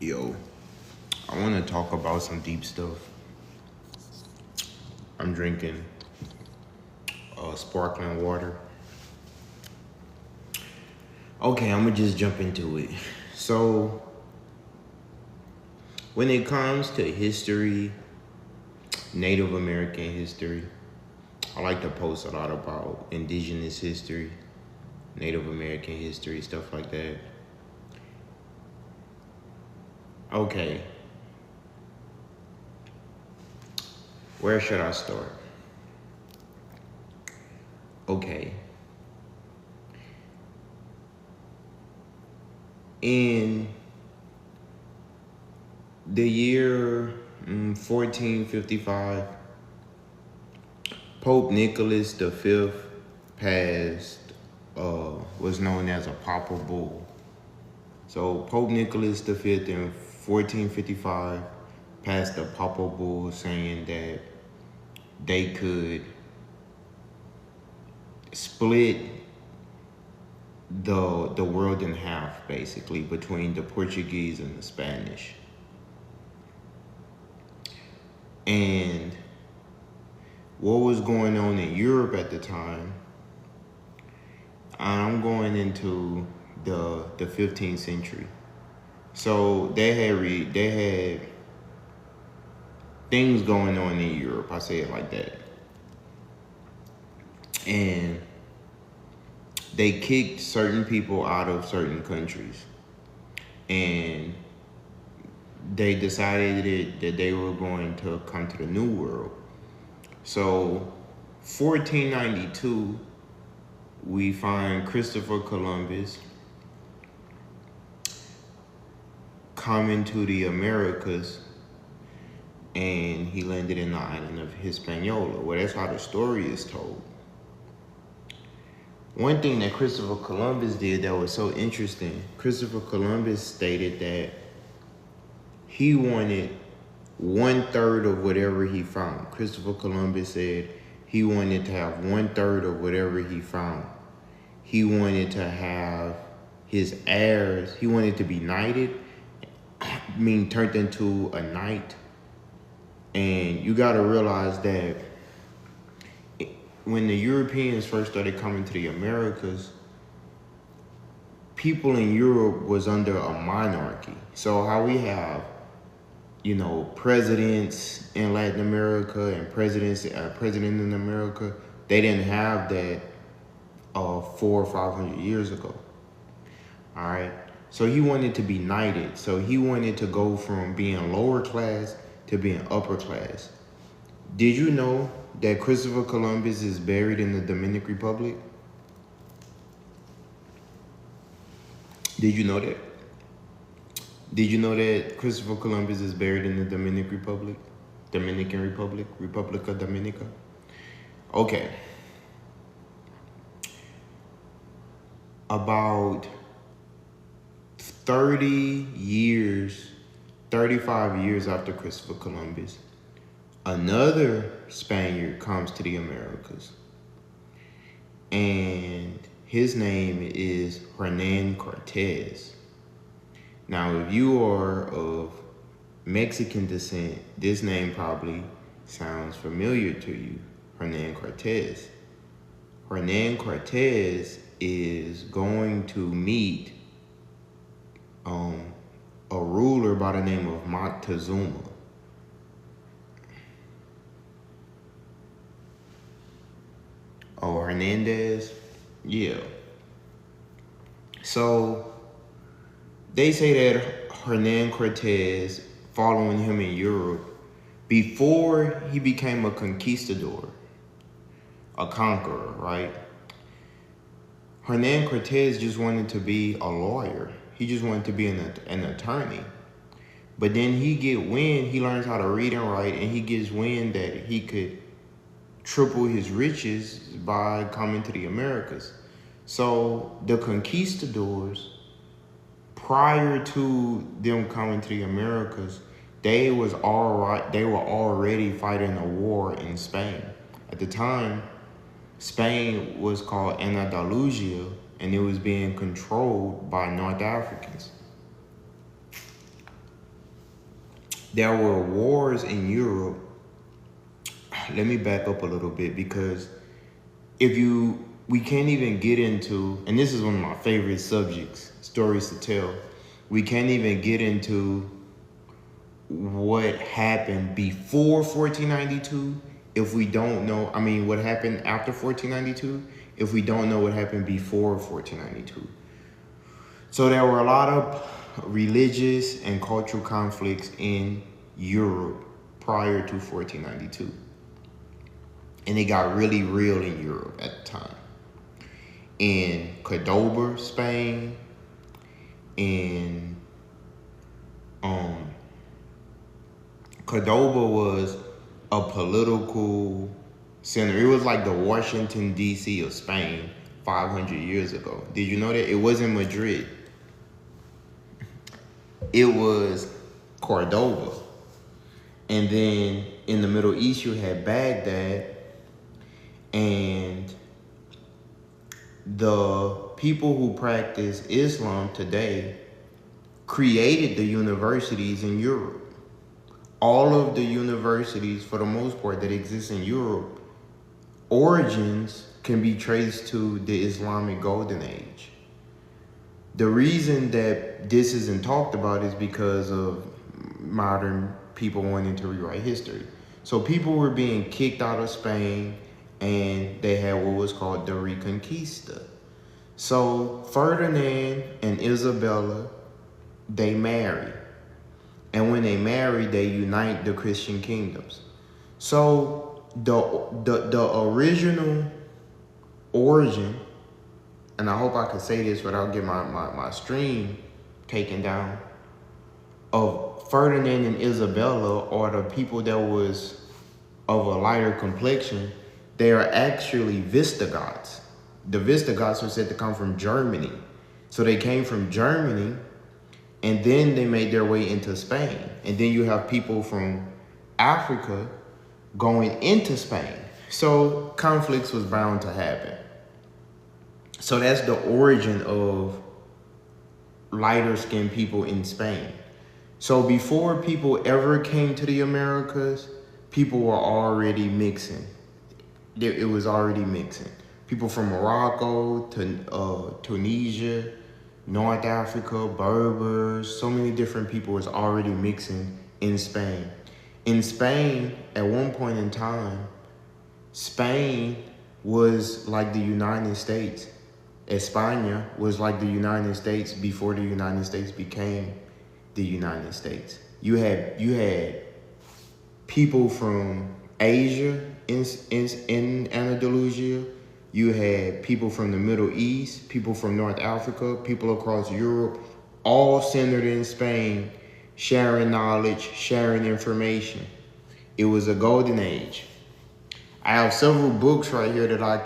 Yo, I want to talk about some deep stuff. I'm drinking sparkling water. Okay, I'm gonna just jump into it. So, when it comes to history, Native American history, I like to post a lot about indigenous history, Native American history, stuff like that. Okay, where should I start? Okay, in the year 1455, Pope Nicholas V passed was known as a Papal Bull. So Pope Nicholas V in 1455 passed a Papal Bull saying that they could split the world in half, basically, between the Portuguese and the Spanish. And what was going on in Europe at the time, I'm going into the 15th century. So they had things going on in Europe, I say it like that. And they kicked certain people out of certain countries. And they decided that they were going to come to the New World. So 1492, we find Christopher Columbus coming to the Americas, and he landed in the island of Hispaniola. Well, that's how the story is told. One thing that Christopher Columbus did that was so interesting, Christopher Columbus stated that he wanted 1/3 of whatever he found. Christopher Columbus said he wanted to have 1/3 of whatever he found. He wanted to have his heirs, he wanted to be knighted, turned into a knight. And you gotta realize that when the Europeans first started coming to the Americas, people in Europe was under a monarchy. So how we have, presidents in Latin America and president in America, they didn't have that 400 or 500 years ago. All right. So he wanted to be knighted. So he wanted to go from being lower class to being upper class. Did you know that Christopher Columbus is buried in the Dominican Republic? Did you know that? Did you know that Christopher Columbus is buried in the Dominican Republic? Dominican Republic? Republica Dominica? Okay. About 35 years after Christopher Columbus, another Spaniard comes to the Americas. And his name is Hernan Cortez. Now, if you are of Mexican descent, this name probably sounds familiar to you, Hernan Cortez. Hernan Cortez is going to meet a ruler by the name of Moctezuma. Oh, Hernandez? Yeah. So they say that Hernan Cortez, following him in Europe, before he became a conquistador, a conqueror, right? Hernan Cortez just wanted to be a lawyer. He just wanted to be an attorney. But then he learns how to read and write, and he gets wind that he could triple his riches by coming to the Americas. So the conquistadors, prior to them coming to the Americas, they were already fighting a war in Spain. At the time, Spain was called Andalusia, and it was being controlled by North Africans. there were wars in Europe. Let me back up a little bit, because we can't even get into, and this is one of my favorite subjects, stories to tell. We can't even get into what happened before 1492 if we don't know, what happened after 1492 if we don't know what happened before 1492. So there were a lot of religious and cultural conflicts in Europe prior to 1492. And it got really real in Europe at the time. In Cordoba, Spain, Cordoba was a political center. It was like the Washington, D.C. of Spain 500 years ago. Did you know that? It wasn't Madrid. It was Cordoba. And then in the Middle East, you had Baghdad. And the people who practice Islam today created the universities in Europe. All of the universities, for the most part, that exist in Europe, origins can be traced to the Islamic Golden Age. The reason that this isn't talked about is because of modern people wanting to rewrite history. So people were being kicked out of Spain, and they had what was called the Reconquista. So Ferdinand and Isabella, they marry. And when they marry, they unite the Christian kingdoms. So the original origin, and I hope I can say this without getting my stream taken down, of Ferdinand and Isabella, or the people that was of a lighter complexion, they are actually Visigoths. The Visigoths are said to come from Germany. So they came from Germany, and then they made their way into Spain. And then you have people from Africa going into Spain. So conflicts was bound to happen. So that's the origin of lighter skinned people in Spain. So before people ever came to the Americas, people were already mixing. It was already mixing. People from Morocco, to Tunisia, North Africa, Berbers, so many different people was already mixing in Spain. In Spain, at one point in time, Spain was like the United States. España was like the United States before the United States became the United States. You had people from Asia in Andalusia. You had people from the Middle East, people from North Africa, people across Europe, all centered in Spain, sharing knowledge, sharing information. It was a golden age. I have several books right here that I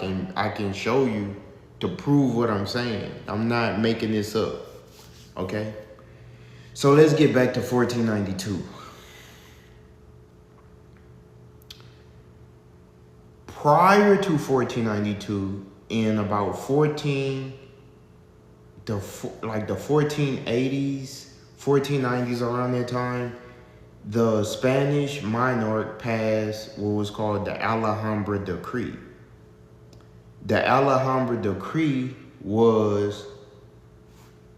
can show you to prove what I'm saying. I'm not making this up, okay? So let's get back to 1492. Prior to 1492, in about the 1480s, 1490s, around that time, the Spanish monarch passed what was called the Alhambra Decree. The Alhambra Decree was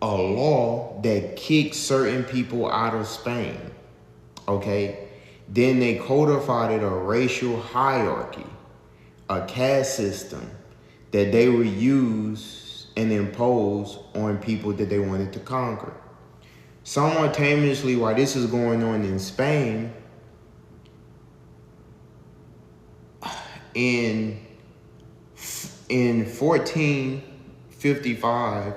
a law that kicked certain people out of Spain, okay? Then they codified a racial hierarchy, a caste system that they would use and impose on people that they wanted to conquer. Simultaneously, while this is going on in Spain, in 1455,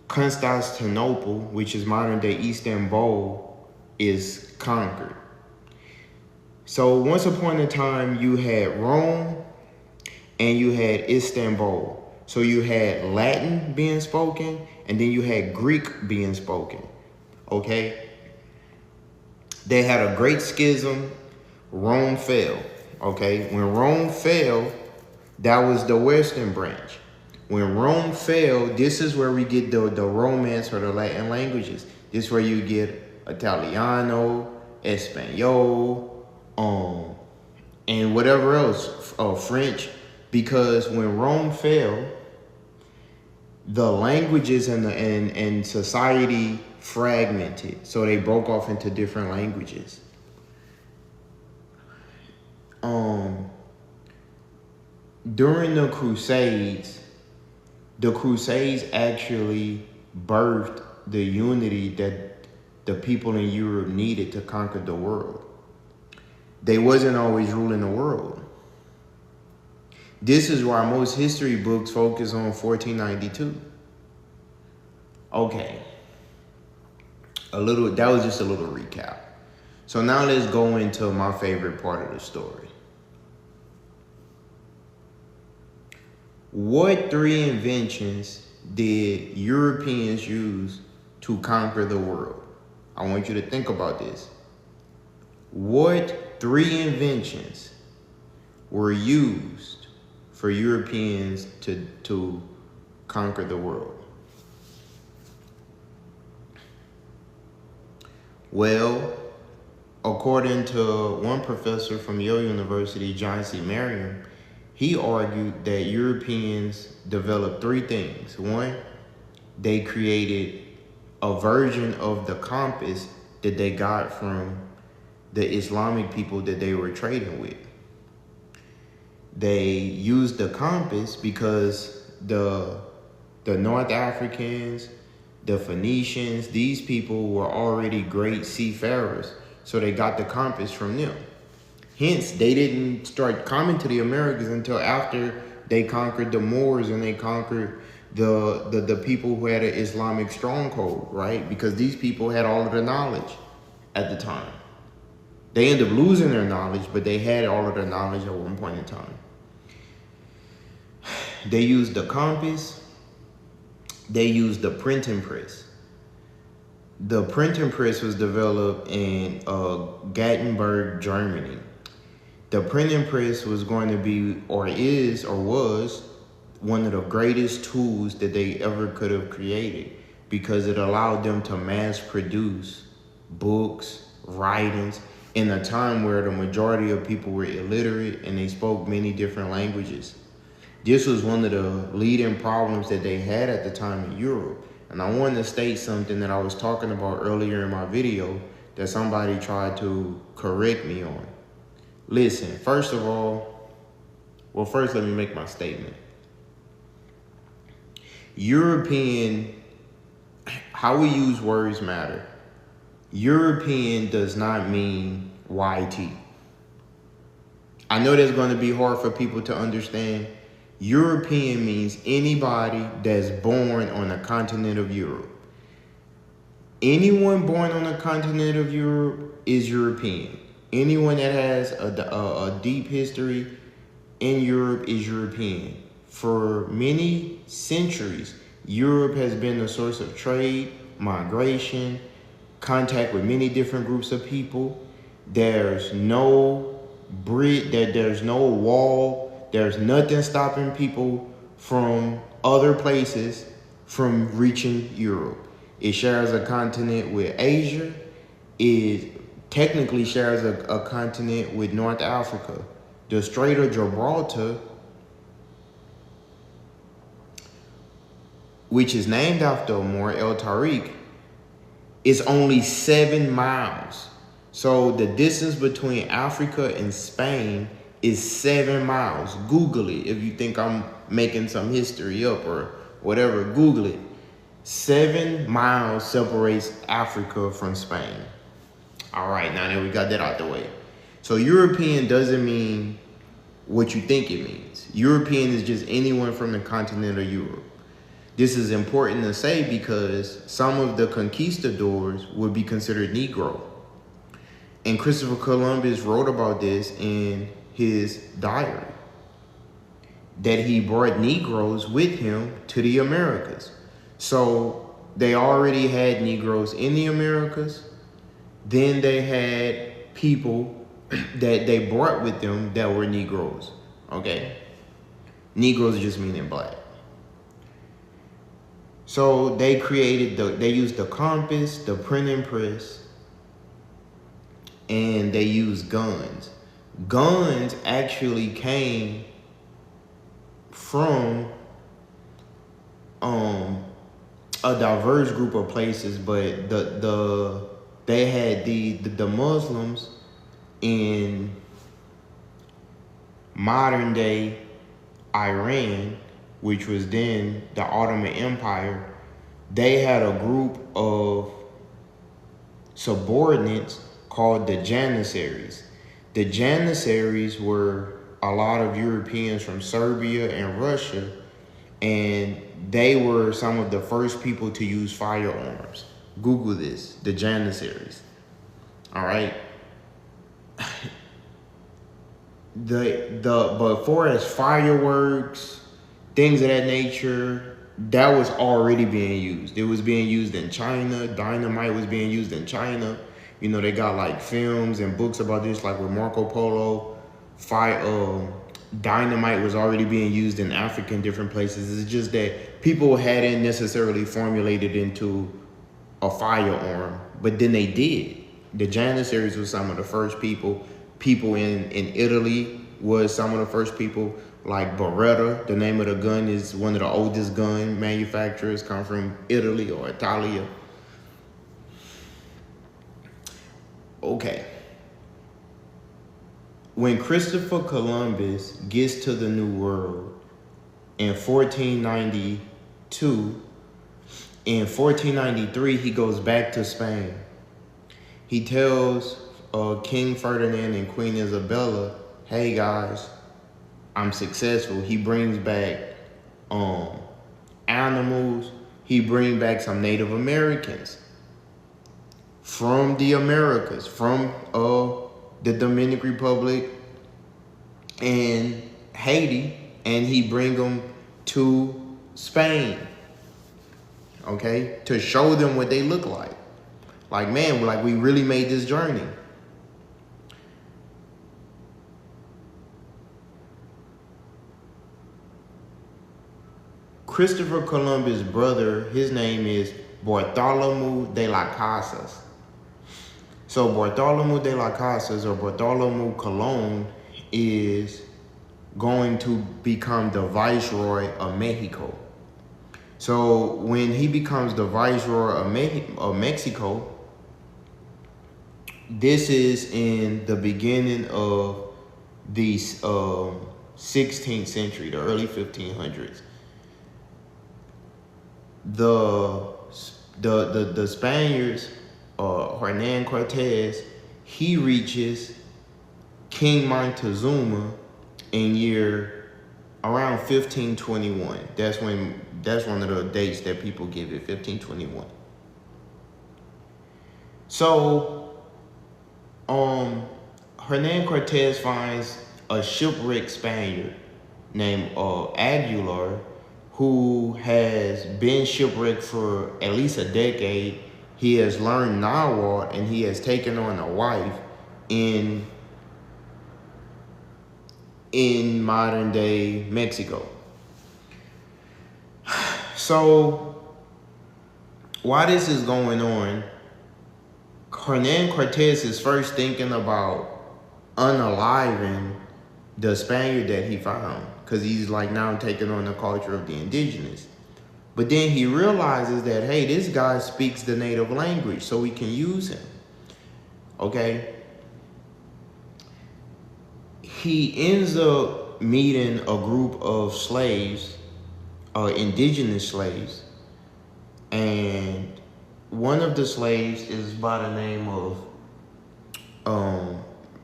Constantinople, which is modern day Istanbul, is conquered. So once upon a time, you had Rome and you had Istanbul. So you had Latin being spoken, and then you had Greek being spoken, okay? They had a great schism. Rome fell, okay? When Rome fell, that was the Western branch. When Rome fell, this is where we get the Romance or the Latin languages. This is where you get Italiano Espanol, and whatever else, French, because when Rome fell, the languages and society fragmented, so they broke off into different languages. During the Crusades actually birthed the unity that the people in Europe needed to conquer the world. They wasn't always ruling the world. This is why most history books focus on 1492. Okay. That was just a little recap. So now let's go into my favorite part of the story. What 3 inventions did Europeans use to conquer the world? I want you to think about this. What 3 inventions were used for Europeans to conquer the world? Well, according to one professor from Yale University, John C. Merriam, he argued that Europeans developed 3 things. 1, they created a version of the compass that they got from the Islamic people that they were trading with. They used the compass because the North Africans, the Phoenicians, these people were already great seafarers, so they got the compass from them. Hence, they didn't start coming to the Americas until after they conquered the Moors and they conquered the people who had an Islamic stronghold, right? Because these people had all of the knowledge at the time. They ended up losing their knowledge, but they had all of their knowledge at one point in time. They used the compass. They used the printing press. The printing press was developed in Gutenberg, Germany. The printing press was going to be, or is, or was, one of the greatest tools that they ever could have created, because it allowed them to mass produce books, writings, in a time where the majority of people were illiterate and they spoke many different languages. This was one of the leading problems that they had at the time in Europe. And I wanted to state something that I was talking about earlier in my video that somebody tried to correct me on. Listen, first let me make my statement. How we use words matter. European does not mean YT. I know that's going to be hard for people to understand. European means anybody that's born on the continent of Europe. Anyone born on the continent of Europe is European. Anyone that has a deep history in Europe is European. For many centuries, Europe has been a source of trade, migration, contact with many different groups of people. There's no there's no wall. There's nothing stopping people from other places from reaching Europe. It shares a continent with Asia. It technically shares a continent with North Africa. The Strait of Gibraltar, which is named after Omar El Tariq, is only 7 miles. So the distance between Africa and Spain is 7 miles. Google it if you think I'm making some history up or whatever. Google it. 7 miles separates Africa from Spain. All right, now that we got that out the way. So European doesn't mean what you think it means. European is just anyone from the continent of Europe. This is important to say because some of the conquistadors would be considered Negro. And Christopher Columbus wrote about this in his diary, that he brought Negroes with him to the Americas. So they already had Negroes in the Americas. Then they had people that they brought with them that were Negroes, okay? Negroes just meaning black. So they used the compass, the printing press, and they used guns. Guns actually came from a diverse group of places, but they had the Muslims in modern day Iran, which was then the Ottoman Empire. They had a group of subordinates called the Janissaries. The Janissaries were a lot of Europeans from Serbia and Russia, and they were some of the first people to use firearms. Google this, the Janissaries. All right. But for as fireworks, things of that nature, that was already being used. It was being used in China. Dynamite was being used in China. You know, they got like films and books about this, like with Marco Polo. Dynamite was already being used in Africa and different places. It's just that people hadn't necessarily formulated into a firearm, but then they did. The Janissaries was some of the first people. People in Italy was some of the first people. Like Beretta, the name of the gun is one of the oldest gun manufacturers, come from Italy or Italia. Okay. When Christopher Columbus gets to the New World in 1492, in 1493, he goes back to Spain. He tells King Ferdinand and Queen Isabella, hey guys, I'm successful. He brings back animals. He brings back some Native Americans from the Americas, from the Dominican Republic and Haiti, and he bring them to Spain, okay, to show them what they look like. Like, man, like we really made this journey. Christopher Columbus' brother, his name is Bartholomew de las Casas. So Bartholomew de las Casas, or Bartholomew Colon, is going to become the Viceroy of Mexico. So when he becomes the Viceroy of Mexico, this is in the beginning of the 16th century, the early 1500s. The Spaniards, Hernan Cortez, he reaches King Montezuma in year around 1521. That's one of the dates that people give it, 1521. So, Hernan Cortez finds a shipwrecked Spaniard named Aguilar, who has been shipwrecked for at least a decade. He has learned Nahuatl, and he has taken on a wife in modern day Mexico. So while this is going on, Hernan Cortez is first thinking about unaliving the Spaniard that he found, because he's like now taking on the culture of the indigenous. But then he realizes that, hey, this guy speaks the native language, so we can use him. Okay? He ends up meeting a group of slaves, indigenous slaves, and one of the slaves is by the name of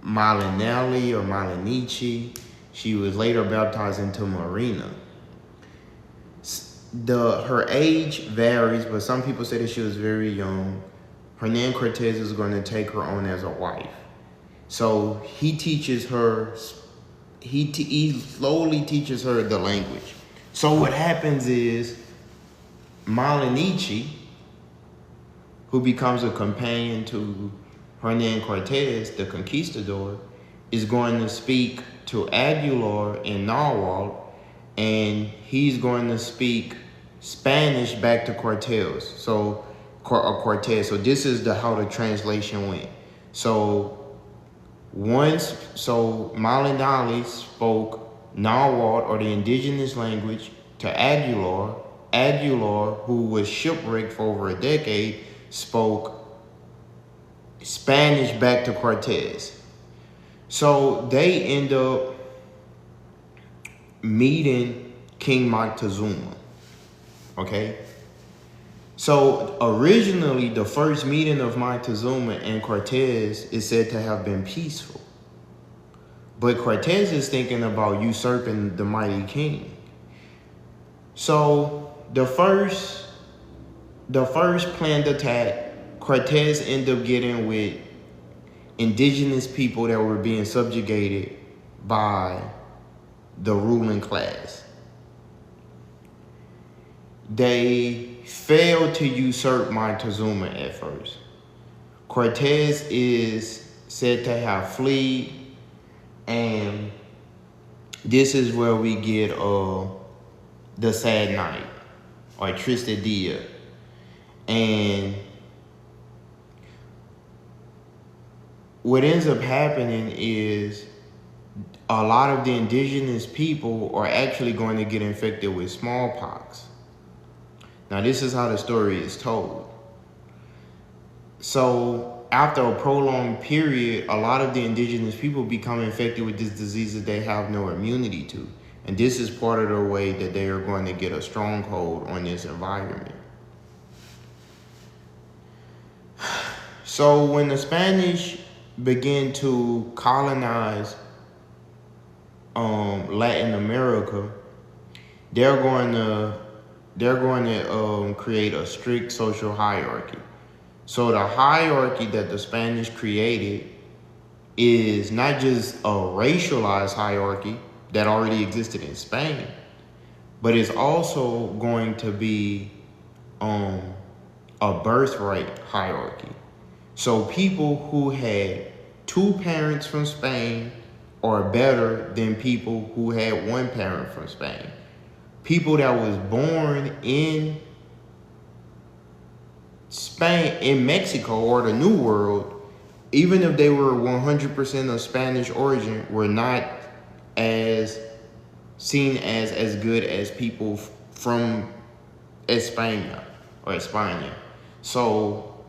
Malinelli or Malinichi. She was later baptized into Marina. Her age varies, but some people say that she was very young. Hernan Cortez is going to take her on as a wife. So he teaches her, he slowly teaches her the language. So what happens is Malinichi, who becomes a companion to Hernan Cortez, the conquistador, is going to speak to Aguilar in Nahuatl, and he's going to speak Spanish back to Cortez. So Cortez. So this is how the translation went. So Malinali spoke Nahuatl, or the indigenous language, to Aguilar. Aguilar, who was shipwrecked for over a decade, spoke Spanish back to Cortez. So they end up meeting King Moctezuma. Okay? So originally, the first meeting of Moctezuma and Cortez is said to have been peaceful. But Cortez is thinking about usurping the mighty king. So the first planned attack, Cortez ended up getting with indigenous people that were being subjugated by the ruling class. They failed to usurp Moctezuma at first. Cortez is said to have fled, and this is where we get the Sad Night, or Triste Dia. And what ends up happening is a lot of the indigenous people are actually going to get infected with smallpox. Now, this is how the story is told. So after a prolonged period, a lot of the indigenous people become infected with this disease that they have no immunity to. And this is part of the way that they are going to get a stronghold on this environment. So when the Spanish begin to colonize Latin America, they're going to create a strict social hierarchy. So the hierarchy that the Spanish created is not just a racialized hierarchy that already existed in Spain, but it's also going to be a birthright hierarchy. So people who had two parents from Spain are better than people who had one parent from Spain. People that was born in Spain, in Mexico, or the New World, even if they were 100% of Spanish origin, were not seen as good as people from España or España. So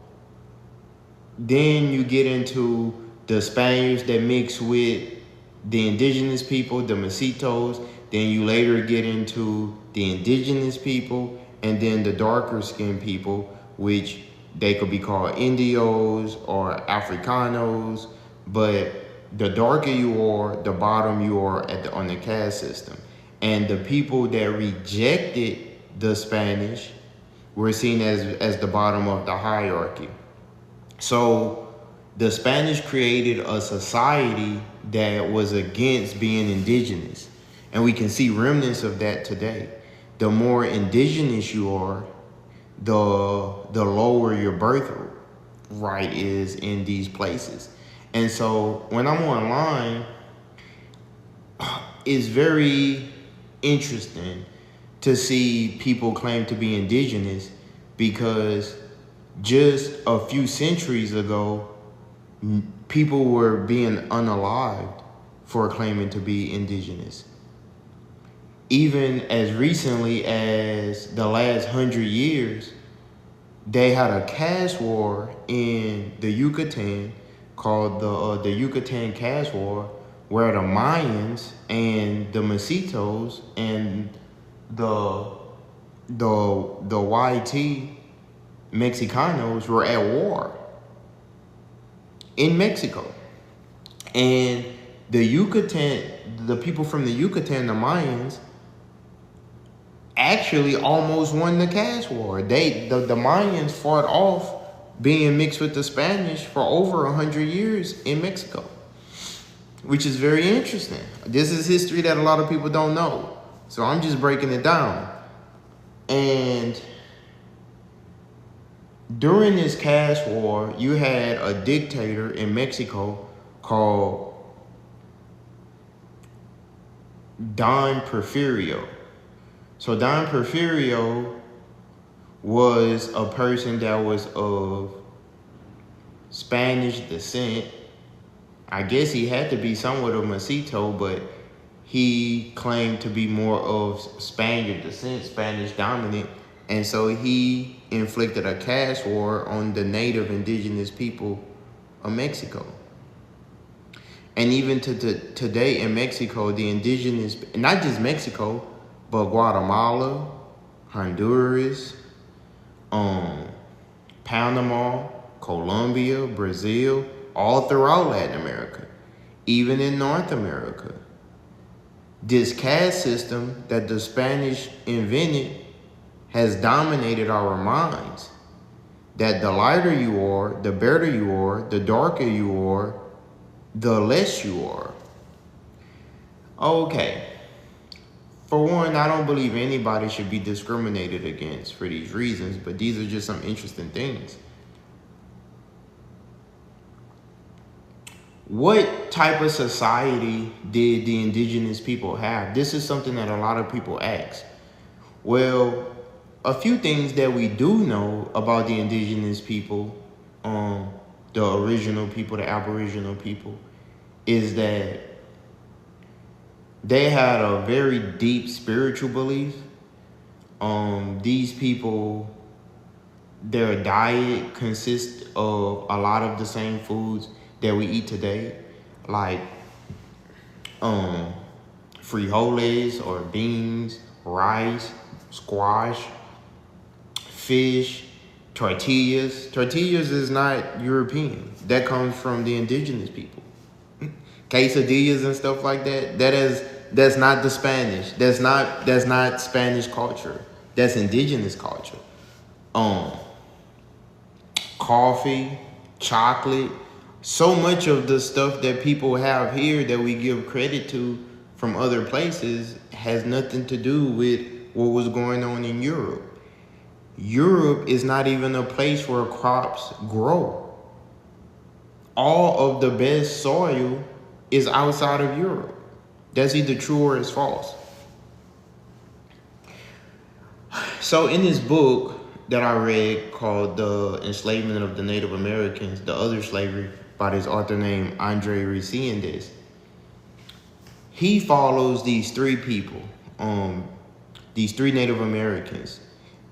then you get into the Spaniards that mix with the indigenous people, the mestizos. Then you later get into the indigenous people, and then the darker skinned people, which they could be called Indios or Africanos. But the darker you are, the bottom you are on the caste system. And the people that rejected the Spanish were seen as the bottom of the hierarchy. So the Spanish created a society that was against being indigenous. And we can see remnants of that today. The more indigenous you are, the lower your birthright is in these places. And so when I'm online, it's very interesting to see people claim to be indigenous, because just a few centuries ago, people were being unalived for claiming to be indigenous. Even as recently as the last 100 years, they had a caste war in the Yucatan called the Yucatan Caste War, where the Mayans and the mestizos and the YT Mexicanos were at war in Mexico. And the people from the Yucatan, the Mayans, actually almost won the caste war. The Mayans fought off being mixed with the Spanish for over 100 years in Mexico, which is very interesting. This is history that a lot of people don't know. So I'm just breaking it down. And during this caste war, you had a dictator in Mexico called Don Porfirio. So Don Porfirio was a person that was of Spanish descent, I guess he had to be somewhat of Mestizo, but he claimed to be more of Spaniard descent, Spanish dominant, and so he inflicted a caste war on the native indigenous people of Mexico. And even to today in Mexico, the indigenous, not just Mexico, but Guatemala, Honduras, Panama, Colombia, Brazil, all throughout Latin America, even in North America. This caste system that the Spanish invented has dominated our minds. That the lighter you are, the better you are, the darker you are, the less you are. Okay. For one, I don't believe anybody should be discriminated against for these reasons, but these are just some interesting things. What type of society did the indigenous people have? This is something that a lot of people ask. Well, a few things that we do know about the indigenous people, the original people, the Aboriginal people, is that they had a very deep spiritual belief. These people, their diet consists of a lot of the same foods that we eat today, like frijoles or beans, rice, squash, fish, tortillas. Tortillas is not European. That comes from the indigenous people. Quesadillas and stuff like that. That's not the Spanish. That's not Spanish culture. That's indigenous culture. Coffee, chocolate, so much of the stuff that people have here that we give credit to from other places has nothing to do with what was going on in Europe. Europe is not even a place where crops grow. All of the best soil is outside of Europe. That's either true or it's false. So in this book that I read called The Enslavement of the Native Americans, The Other Slavery, by this author named Andre Reséndez, he follows these three people, these three Native Americans,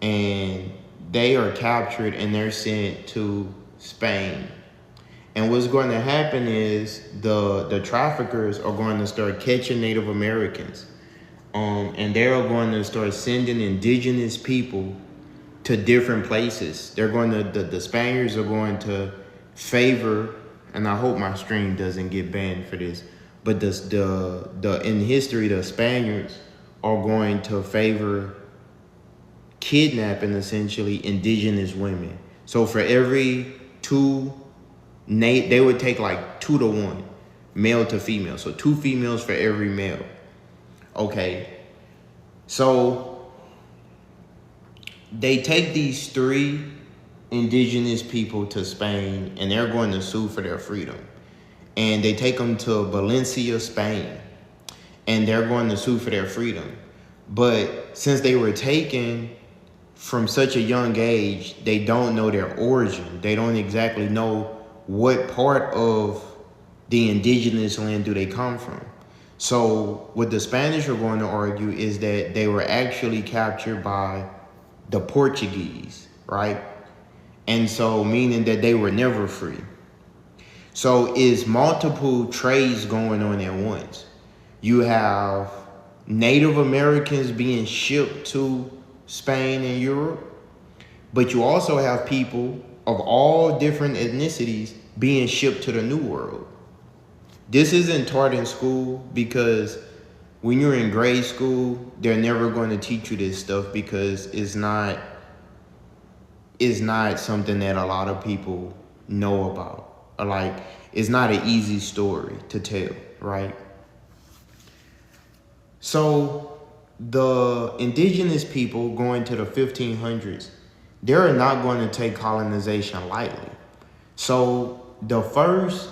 and they are captured and they're sent to Spain. And what's going to happen is the traffickers are going to start catching Native Americans, and they're going to start sending indigenous people to different places. They're going to the Spaniards are going to favor, and I hope my stream doesn't get banned for this, but in history the Spaniards are going to favor kidnapping essentially indigenous women. So for every two, they would take like 2 to 1, male to female. So 2 females for every male. Okay, so they take these 3 indigenous people to Spain and they're going to sue for their freedom. And they take them to Valencia, Spain, and they're going to sue for their freedom. But since they were taken from such a young age, they don't know their origin. They don't exactly know what part of the indigenous land do they come from. So what the Spanish are going to argue is that they were actually captured by the Portuguese, right? And so meaning that they were never free. So it's multiple trades going on at once. You have Native Americans being shipped to Spain and Europe, but you also have people of all different ethnicities being shipped to the New World. This isn't taught in school because when you're in grade school, they're never going to teach you this stuff because it's not something that a lot of people know about. Like, it's not an easy story to tell, right? So the indigenous people going to the 1500s, they're not going to take colonization lightly. So the first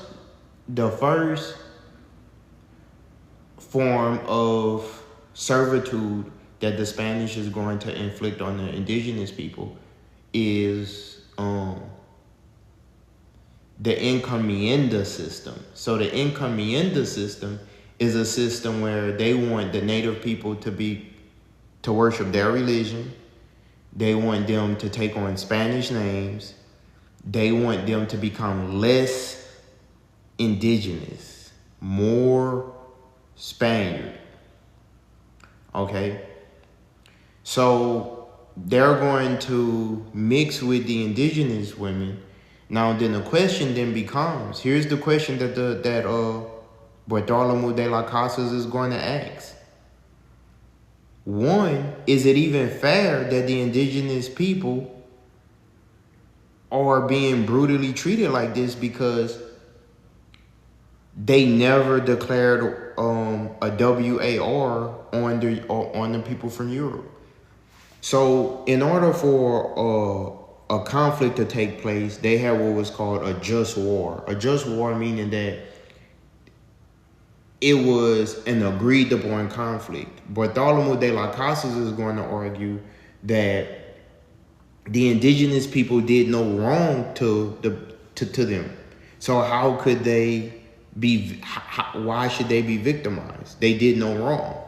form of servitude that the Spanish is going to inflict on the indigenous people is the encomienda system. So the encomienda system is a system where they want the native people to worship their religion. They want them to take on Spanish names. They want them to become less indigenous, more Spaniard. Okay? So they're going to mix with the indigenous women. Now then the question then becomes, here's the question that Bartholomew de las Casas is going to ask. One, is it even fair that the indigenous people are being brutally treated like this because they never declared a WAR on the people from Europe? So in order for a conflict to take place, they had what was called a just war. A just war meaning that it was an agreed upon conflict. Bartholomew de las Casas is going to argue that the indigenous people did no wrong to them. So how could they be? Why should they be victimized? They did no wrong.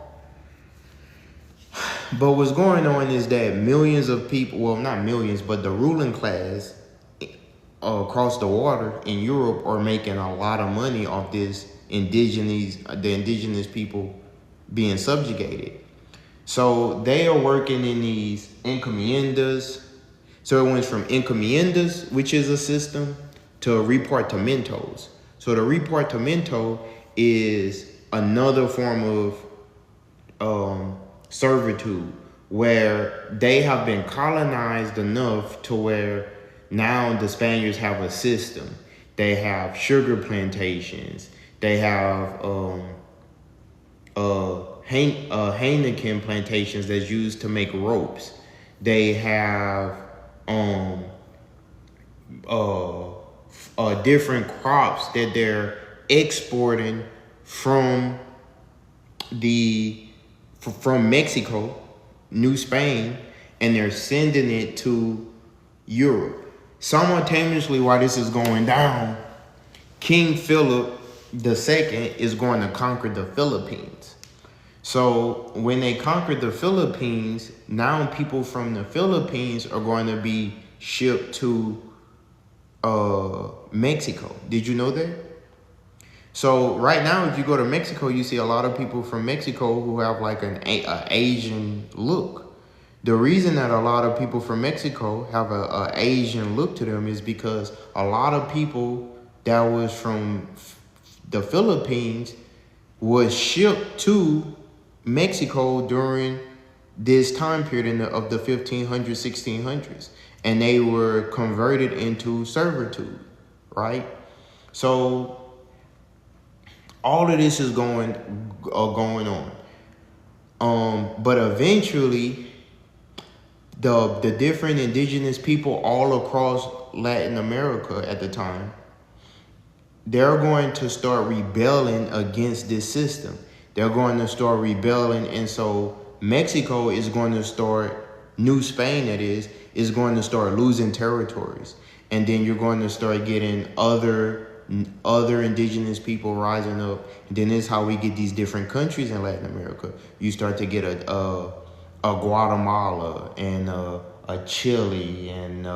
But what's going on is that millions of people, well, not millions, but the ruling class across the water in Europe are making a lot of money off the indigenous people being subjugated. So they are working in these encomiendas. So it went from encomiendas, which is a system, to repartamentos. So the repartamento is another form of servitude where they have been colonized enough to where now the Spaniards have a system. They have sugar plantations. They have Heineken plantations that's used to make ropes. They have different crops that they're exporting from Mexico, New Spain, and they're sending it to Europe. Simultaneously, while this is going down, King Philip II is going to conquer the Philippines. So when they conquered the Philippines, now people from the Philippines are going to be shipped to Mexico. Did you know that? So right now, if you go to Mexico, you see a lot of people from Mexico who have like an Asian look. The reason that a lot of people from Mexico have a Asian look to them is because a lot of people that was from the Philippines was shipped to Mexico during this time period of the 1500s, 1600s, and they were converted into servitude, right? So all of this is going on. But eventually, the different indigenous people all across Latin America at the time, they're going to start rebelling against this system. They're going to start rebelling, and so Mexico is going to start, New Spain that is going to start losing territories. And then you're going to start getting other indigenous people rising up. And then this is how we get these different countries in Latin America. You start to get a Guatemala and a Chile and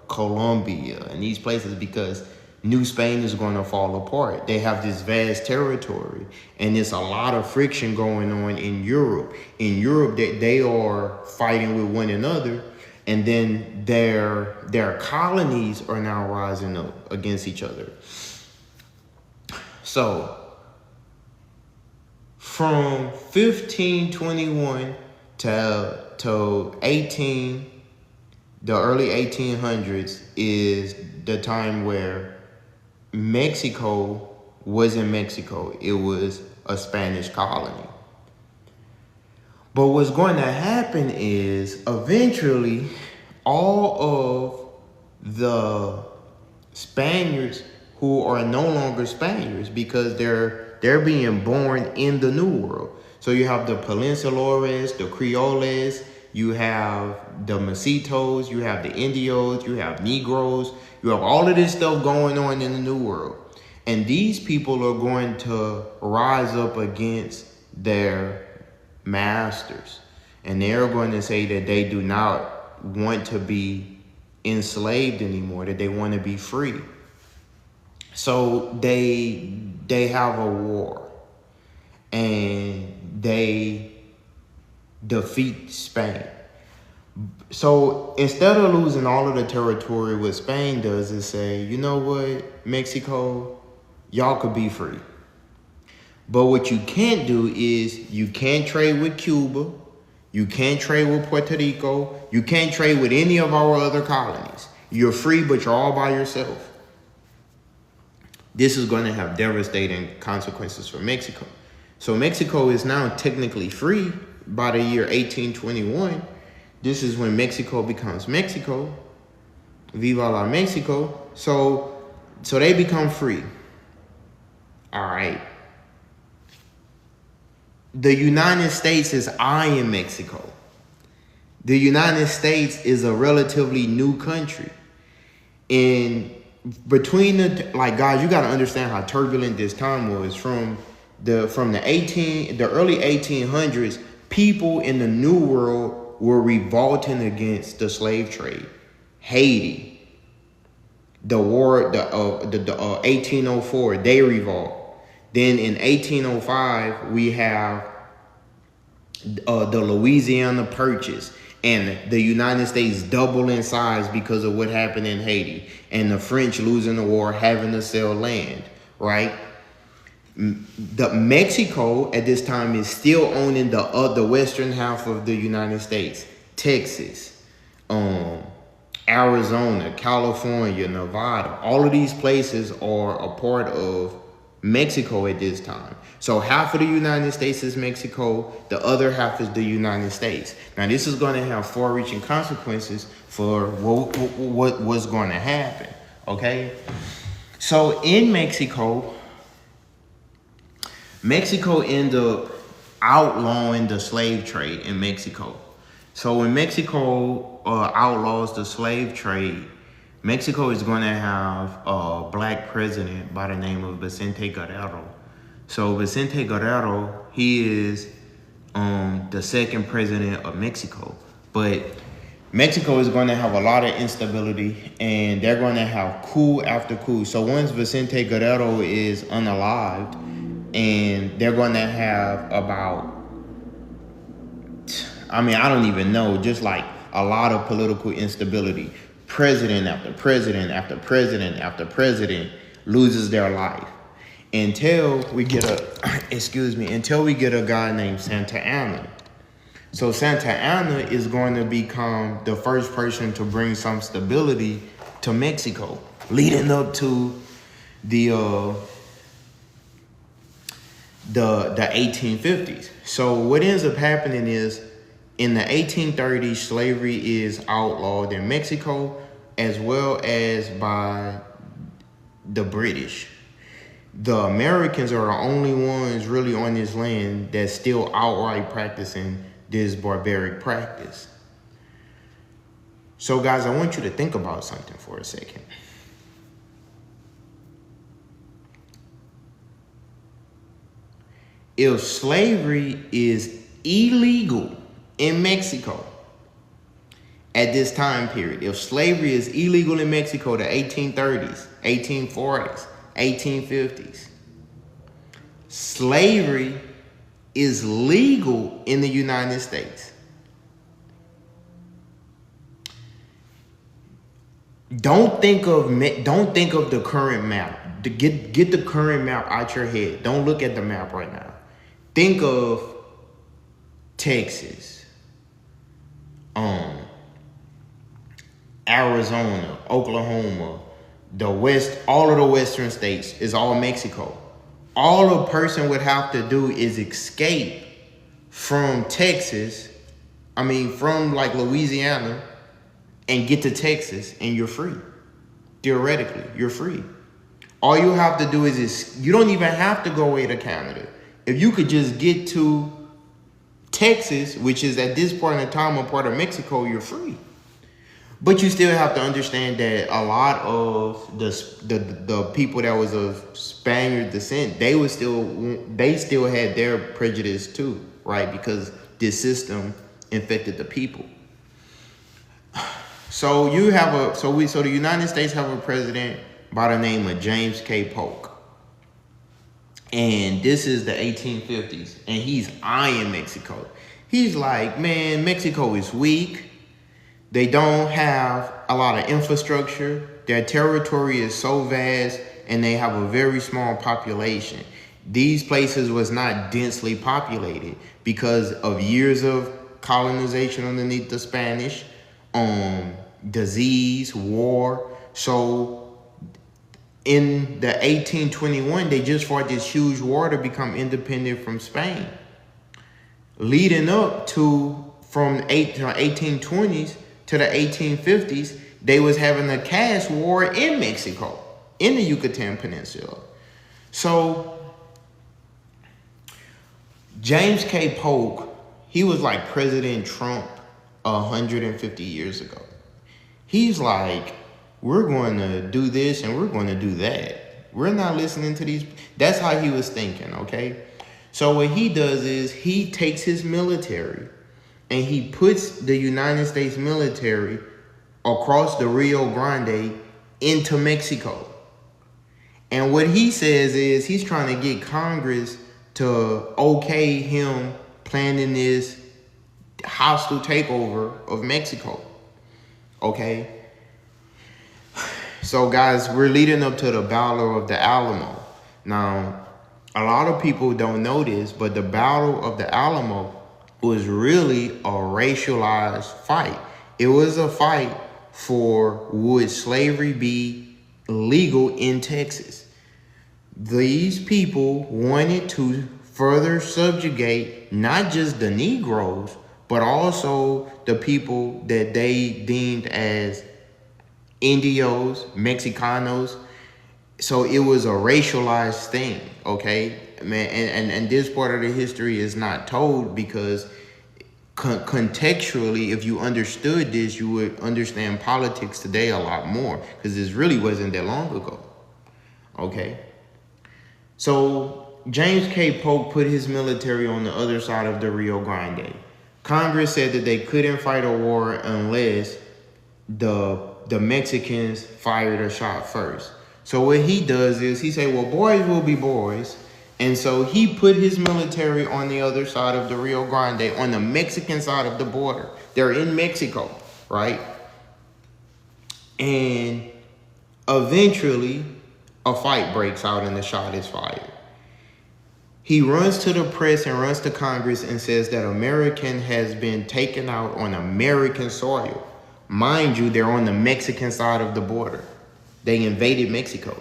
Colombia and these places, because New Spain is going to fall apart. They have this vast territory, and there's a lot of friction going on in Europe. In Europe, they are fighting with one another, and then their colonies are now rising up against each other. So from 1521 to the early 1800s is the time where Mexico wasn't Mexico. It was a Spanish colony. But what's going to happen is eventually all of the Spaniards who are no longer Spaniards, because they're being born in the New World. So you have the Peninsulars, the Creoles, you have the Mestitos, you have the Indios, you have Negroes, you have all of this stuff going on in the New World. And these people are going to rise up against their masters. And they're going to say that they do not want to be enslaved anymore, that they want to be free. So they have a war and they defeat Spain. So instead of losing all of the territory, what Spain does is say, you know what, Mexico, y'all could be free. But what you can't do is you can't trade with Cuba. You can't trade with Puerto Rico. You can't trade with any of our other colonies. You're free, but you're all by yourself. This is going to have devastating consequences for Mexico. So Mexico is now technically free by the year 1821. This is when Mexico becomes Mexico. Viva la Mexico. So they become free. All right. The United States is eyeing Mexico. The United States is a relatively new country. And between guys, you got to understand how turbulent this time was. From the early 1800s, people in the New World were revolting against the slave trade. Haiti, the war, the 1804, they revolt. Then in 1805, we have the Louisiana Purchase, and the United States double in size because of what happened in Haiti, and the French losing the war, having to sell land, right? The Mexico at this time is still owning the western half of the United States, Texas, Arizona, California, Nevada. All of these places are a part of Mexico at this time. So half of the United States is Mexico, the other half is the United States. Now this is going to have far-reaching consequences for what's going to happen, okay? So in Mexico ended up outlawing the slave trade in Mexico. So when Mexico outlaws the slave trade, Mexico is going to have a black president by the name of Vicente Guerrero. So Vicente Guerrero, he is the second president of Mexico. But Mexico is going to have a lot of instability, and they're going to have coup after coup. So once Vicente Guerrero is unalived, and they're going to have about, I don't even know, just like a lot of political instability. President after president after president after president loses their life until we get a guy named Santa Anna. So Santa Anna is going to become the first person to bring some stability to Mexico, leading up to the 1850s. So what ends up happening is, in the 1830s, slavery is outlawed in Mexico as well as by the British. The Americans are the only ones really on this land that's still outright practicing this barbaric practice. So guys, I want you to think about something for a second. If slavery is illegal in Mexico at this time period, if slavery is illegal in Mexico, the 1830s, 1840s, 1850s, slavery is legal in the United States. Don't think of the current map. Get the current map out your head. Don't look at the map right now. Think of Texas, Arizona, Oklahoma, the West, all of the Western states is all Mexico. All a person would have to do is escape from Texas, from like Louisiana, and get to Texas, and you're free. Theoretically, you're free. All you have to do is you don't even have to go away to Canada. If you could just get to Texas, which is at this point in time a part of Mexico, you're free. But you still have to understand that a lot of the people that was of Spaniard descent, they still had their prejudice too, right? Because this system infected the people. So the United States have a president by the name of James K. Polk. And this is the 1850s, and he's eyeing Mexico. He's like, man, Mexico is weak. They don't have a lot of infrastructure. Their territory is so vast, and they have a very small population. These places was not densely populated because of years of colonization underneath the Spanish, disease, war. So in the 1821, they just fought this huge war to become independent from Spain. Leading up to from the 1820s to the 1850s, they was having a caste war in Mexico, in the Yucatan Peninsula. So James K. Polk, he was like President Trump 150 years ago. He's like, we're going to do this and we're going to do that. We're not listening to these. That's how he was thinking, okay? So what he does is he takes his military and he puts the United States military across the Rio Grande into Mexico. And what he says is he's trying to get Congress to okay him planning this hostile takeover of Mexico, okay? So guys, we're leading up to the Battle of the Alamo. Now, a lot of people don't know this, but the Battle of the Alamo was really a racialized fight. It was a fight for would slavery be legal in Texas. These people wanted to further subjugate not just the Negroes, but also the people that they deemed as Indios, Mexicanos. So it was a racialized thing, okay? Man, and this part of the history is not told because contextually, if you understood this, you would understand politics today a lot more because this really wasn't that long ago, okay? So James K. Polk put his military on the other side of the Rio Grande. Congress said that they couldn't fight a war unless the Mexicans fired a shot first. So what he does is he say, well, boys will be boys. And so he put his military on the other side of the Rio Grande, on the Mexican side of the border. They're in Mexico, right? And eventually a fight breaks out and the shot is fired. He runs to the press and runs to Congress and says that American has been taken out on American soil. Mind you, they're on the Mexican side of the border. They invaded Mexico.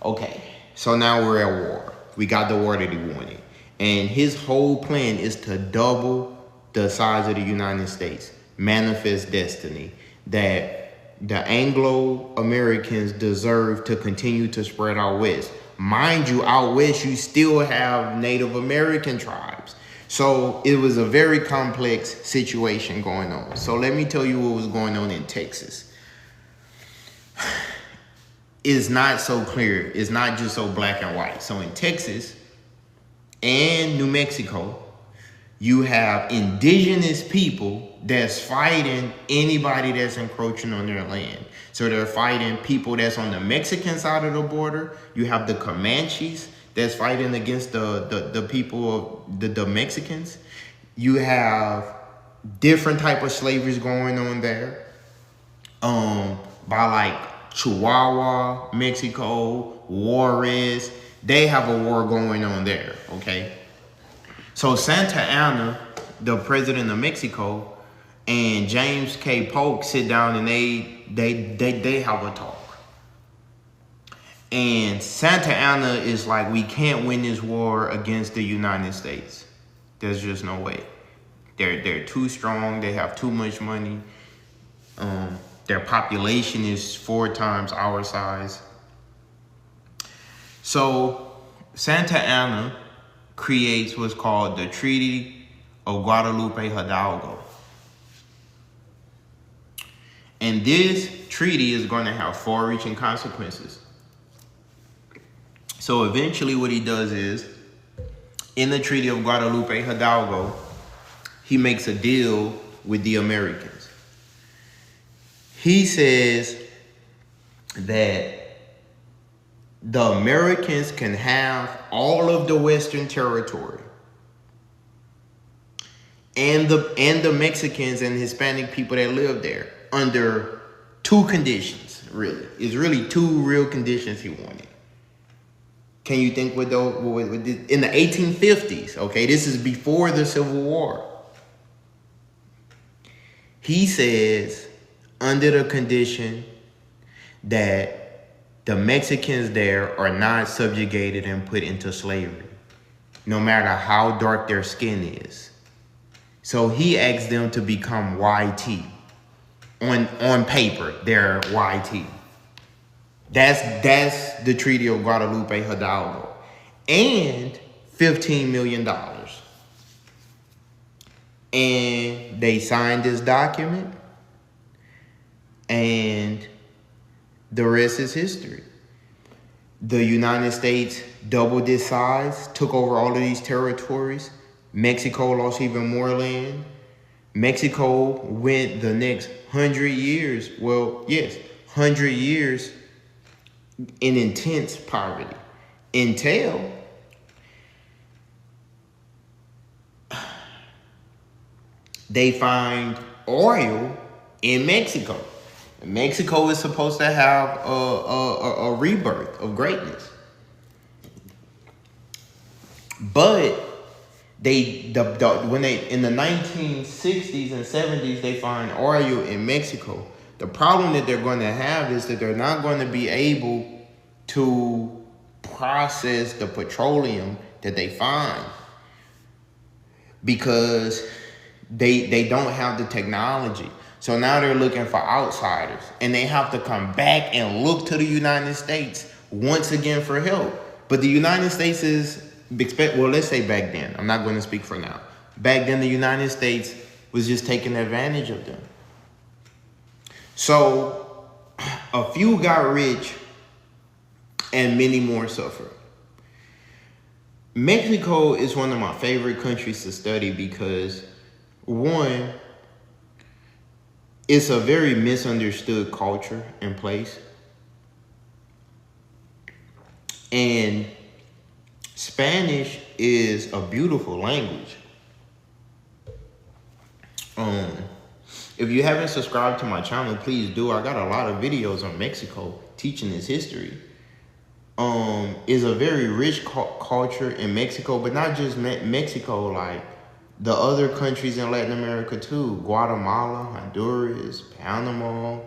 Okay, so now we're at war. We got the war that he wanted. And his whole plan is to double the size of the United States. Manifest destiny. That the Anglo-Americans deserve to continue to spread out west. Mind you, out west, you still have Native American tribes. So it was a very complex situation going on. So let me tell you what was going on in Texas. It's not so clear. It's not just so black and white. So in Texas and New Mexico, you have indigenous people that's fighting anybody that's encroaching on their land. So they're fighting people that's on the Mexican side of the border. You have the Comanches that's fighting against the people of the Mexicans. You have different type of slavery going on there. By like Chihuahua, Mexico, Juarez, they have a war going on there, okay? So Santa Anna, the president of Mexico, and James K. Polk sit down and they have a talk. And Santa Anna is like, we can't win this war against the United States. There's just no way. They're too strong. They have too much money. Their population is 4 times our size. So Santa Anna creates what's called the Treaty of Guadalupe Hidalgo. And this treaty is going to have far-reaching consequences. So eventually what he does is, in the Treaty of Guadalupe Hidalgo, he makes a deal with the Americans. He says that the Americans can have all of the Western territory, and the Mexicans and Hispanic people that live there, under two conditions, really. It's really two real conditions he wanted. Can you think with those, in the 1850s, okay, this is before the Civil War. He says, under the condition that the Mexicans there are not subjugated and put into slavery, no matter how dark their skin is. So he asked them to become YT. On paper, they're YT. That's the Treaty of Guadalupe Hidalgo. And $15 million. And they signed this document, and the rest is history. The United States doubled its size, took over all of these territories. Mexico lost even more land. Mexico went the next 100 years, 100 years in intense poverty until they find oil in Mexico. Mexico is supposed to have a rebirth of greatness. But when they in the 1960s and 70s they find oil in Mexico, the problem that they're going to have is that they're not going to be able to process the petroleum that they find, because they don't have the technology. So now they're looking for outsiders, and they have to come back and look to the United States once again for help. But the United States let's say back then, I'm not going to speak for now. Back then, the United States was just taking advantage of them. So a few got rich and many more suffered. Mexico is one of my favorite countries to study because, one, it's a very misunderstood culture and place. And Spanish is a beautiful language. If you haven't subscribed to my channel, please do. I got a lot of videos on Mexico teaching its history. Is a very rich culture in Mexico, but not just Mexico, like the other countries in Latin America too. Guatemala, Honduras, Panama,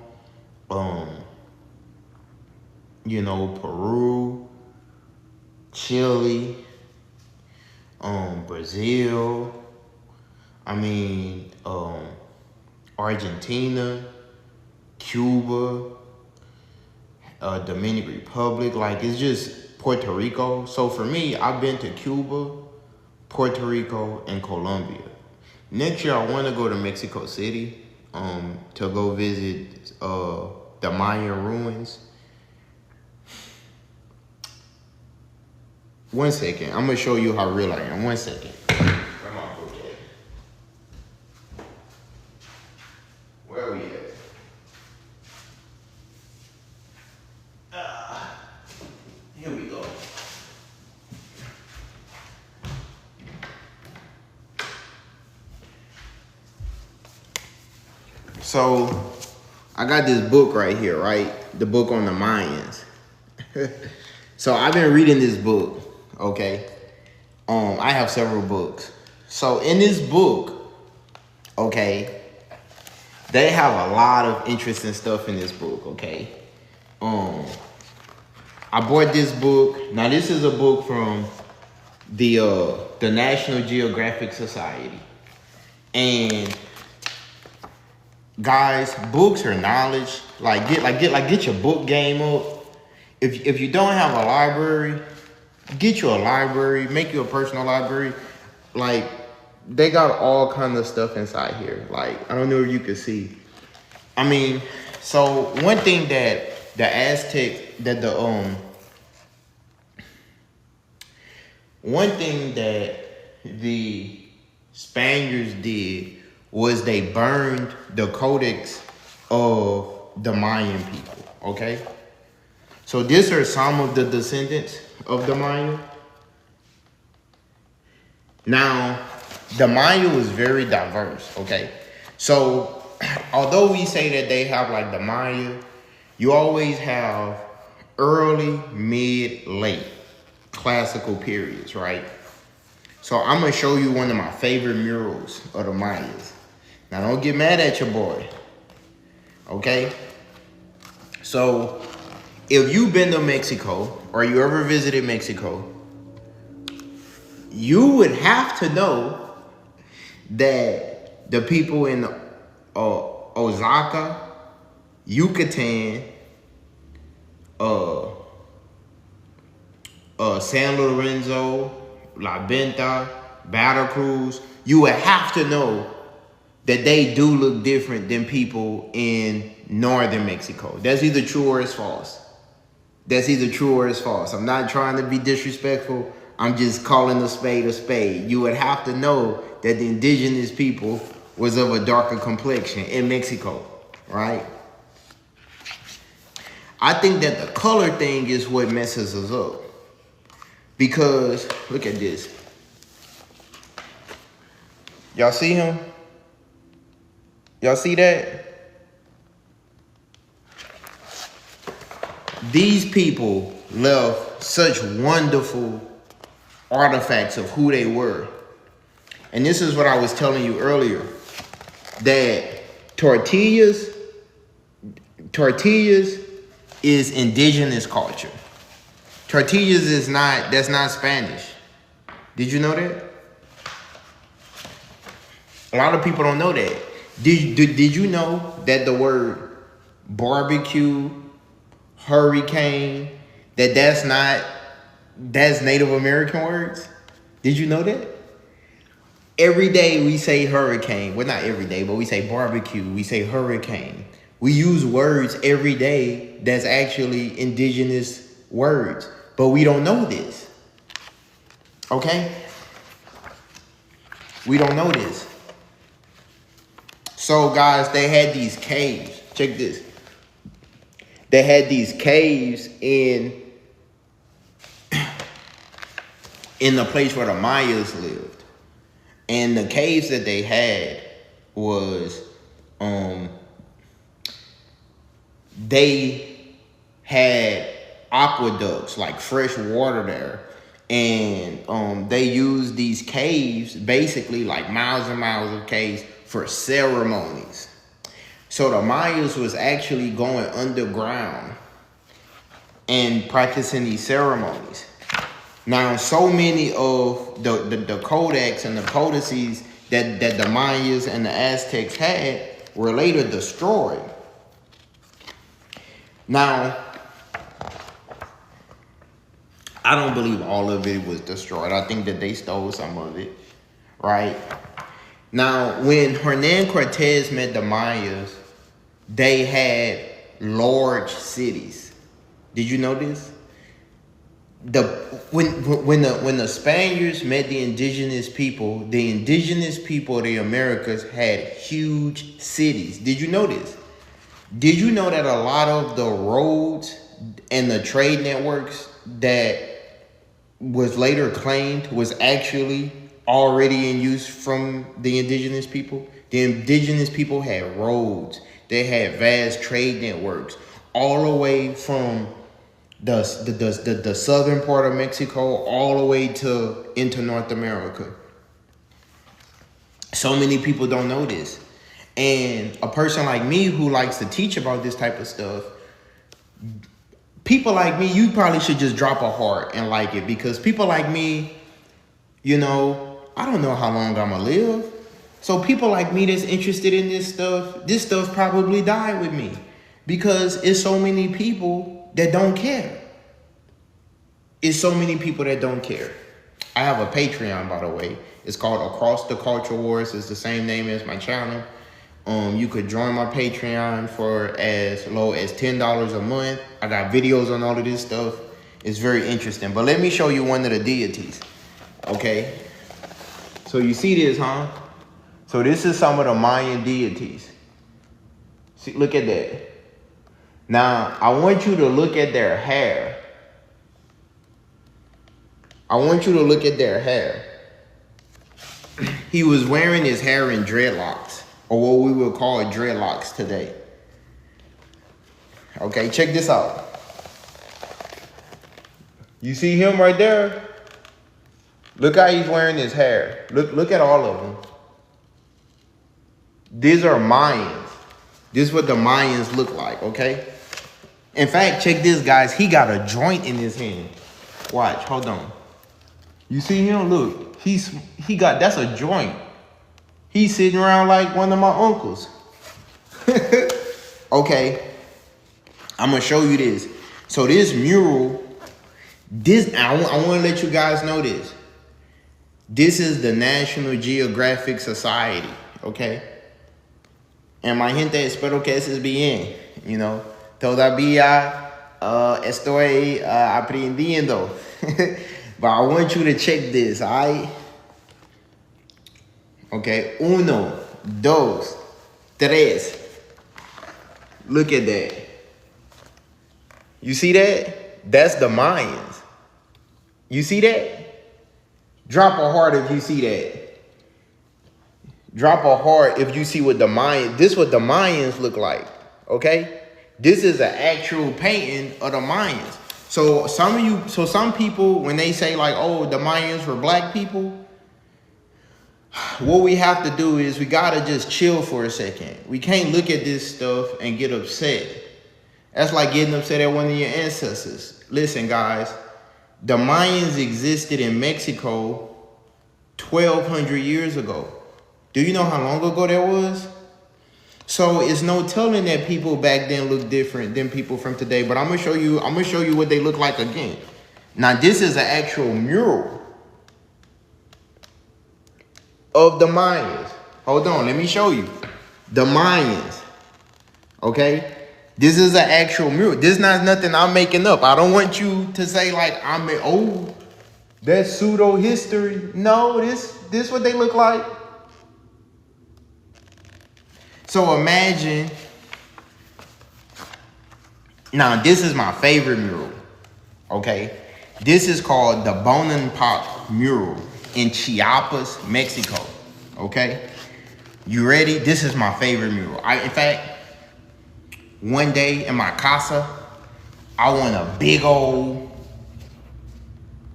Peru, Chile, Brazil, Argentina, Cuba, Dominican Republic, like it's just Puerto Rico. So for me, I've been to Cuba, Puerto Rico, and Colombia. Next year, I want to go to Mexico City to go visit the Mayan ruins. One second, I'm gonna show you how real I am. One second. Come on, okay. Where are we at? Here we go. So, I got this book right here, right? The book on the Mayans. So, I've been reading this book. Okay, I have several books. So in this book, okay, they have a lot of interesting stuff in this book. Okay, I bought this book. Now this is a book from the National Geographic Society, and guys, books are knowledge. Get your book game up. If you don't have a library, get you a library, make you a personal library. Like, they got all kind of stuff inside here. Like, I don't know if you can see. I mean, so one thing that the Aztec, that the one thing that the Spaniards did was they burned the codex of the Mayan people. Okay, so these are some of the descendants of the Maya. Now, the Maya was very diverse. Okay, so although we say that they have like the Maya, you always have early, mid, late classical periods, right? So I'm gonna show you one of my favorite murals of the Mayas. Now don't get mad at your boy, okay? So if you've been to Mexico or you ever visited Mexico, you would have to know that the people in Oaxaca, Yucatan, San Lorenzo, La Venta, Veracruz, you would have to know that they do look different than people in northern Mexico. That's either true or it's false. That's either true or it's false. I'm not trying to be disrespectful. I'm just calling a spade a spade. You would have to know that the indigenous people was of a darker complexion in Mexico, right? I think that the color thing is what messes us up. Because, look at this. Y'all see him? Y'all see that? These people left such wonderful artifacts of who they were. And this is what I was telling you earlier. That tortillas is indigenous culture. Tortillas is not, that's not Spanish. Did you know that? A lot of people don't know that. Did you know that the word barbecue, hurricane, that's Native American words? Did you know that? Every day we say hurricane. Well, not every day, but we say barbecue, we say hurricane. We use words every day that's actually indigenous words, but we don't know this. Okay? We don't know this. So guys, they had these caves. Check this. They had these caves in the place where the Mayas lived. And the caves that they had was they had aqueducts, like fresh water there. And they used these caves, basically like miles and miles of caves, for ceremonies. So the Mayas was actually going underground and practicing these ceremonies. Now, so many of the codex and the codices that the Mayas and the Aztecs had were later destroyed. Now, I don't believe all of it was destroyed. I think that they stole some of it, right? Now, when Hernan Cortez met the Mayas, they had large cities. Did you know this? When the Spaniards met the indigenous people of the Americas had huge cities. Did you know this? Did you know that a lot of the roads and the trade networks that was later claimed was actually already in use from the indigenous people? The indigenous people had roads. They had vast trade networks all the way from the southern part of Mexico all the way into North America. So many people don't know this. And a person like me who likes to teach about this type of stuff, people like me, you probably should just drop a heart and like it, because people like me, you know, I don't know how long I'm gonna live. So people like me that's interested in this stuff probably died with me, because it's so many people that don't care. It's so many people that don't care. I have a Patreon, by the way. It's called Across the Culture Wars. It's the same name as my channel. You could join my Patreon for as low as $10 a month. I got videos on all of this stuff. It's very interesting. But let me show you one of the deities. Okay. So you see this, huh? So this is some of the Mayan deities. See, look at that. Now, I want you to look at their hair. I want you to look at their hair. He was wearing his hair in dreadlocks, or what we would call dreadlocks today. Okay, check this out. You see him right there? Look how he's wearing his hair. Look at all of them. These are Mayans. This is what the Mayans look like, okay? In fact, check this, guys. He got a joint in his hand. Watch, hold on. You see him? Look, that's a joint. He's sitting around like one of my uncles. Okay, I'm gonna show you this. So this mural, I want to let you guys know this. This is the National Geographic Society, okay? And my gente, espero que estés bien, you know. Todavía estoy aprendiendo. But I want you to check this, all right? Okay, 1, 2, 3. Look at that. You see that? That's the Mayans. You see that? Drop a heart if you see that. Drop a heart if you see what the Mayans, this is what the Mayans look like, okay? This is an actual painting of the Mayans. So some people, when they say like, oh, the Mayans were black people, what we have to do is we gotta just chill for a second. We can't look at this stuff and get upset. That's like getting upset at one of your ancestors. Listen, guys, the Mayans existed in Mexico 1,200 years ago. Do you know how long ago that was? So it's no telling that people back then look different than people from today. But I'm gonna show you what they look like again. Now this is an actual mural of the Mayans. Hold on, let me show you. The Mayans. Okay? This is an actual mural. This is not nothing I'm making up. I don't want you to say like that's pseudo history. No, this what they look like. So imagine, now this is my favorite mural, okay? This is called the Bonampak mural in Chiapas, Mexico, okay? You ready? This is my favorite mural. In fact, one day in my casa, I want a big old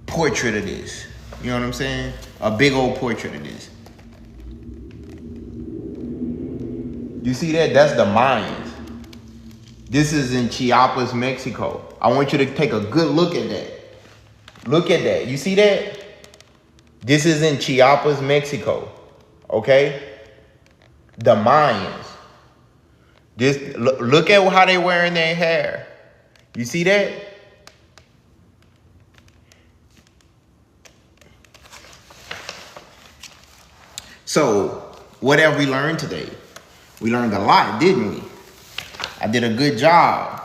portrait of this. You know what I'm saying? A big old portrait of this. You see that? That's the Mayans. This is in Chiapas, Mexico. I want you to take a good look at that. Look at that. You see that? This is in Chiapas, Mexico. Okay? The Mayans. Look at how they wearing their hair. You see that? So, what have we learned today? We learned a lot, didn't we? I did a good job.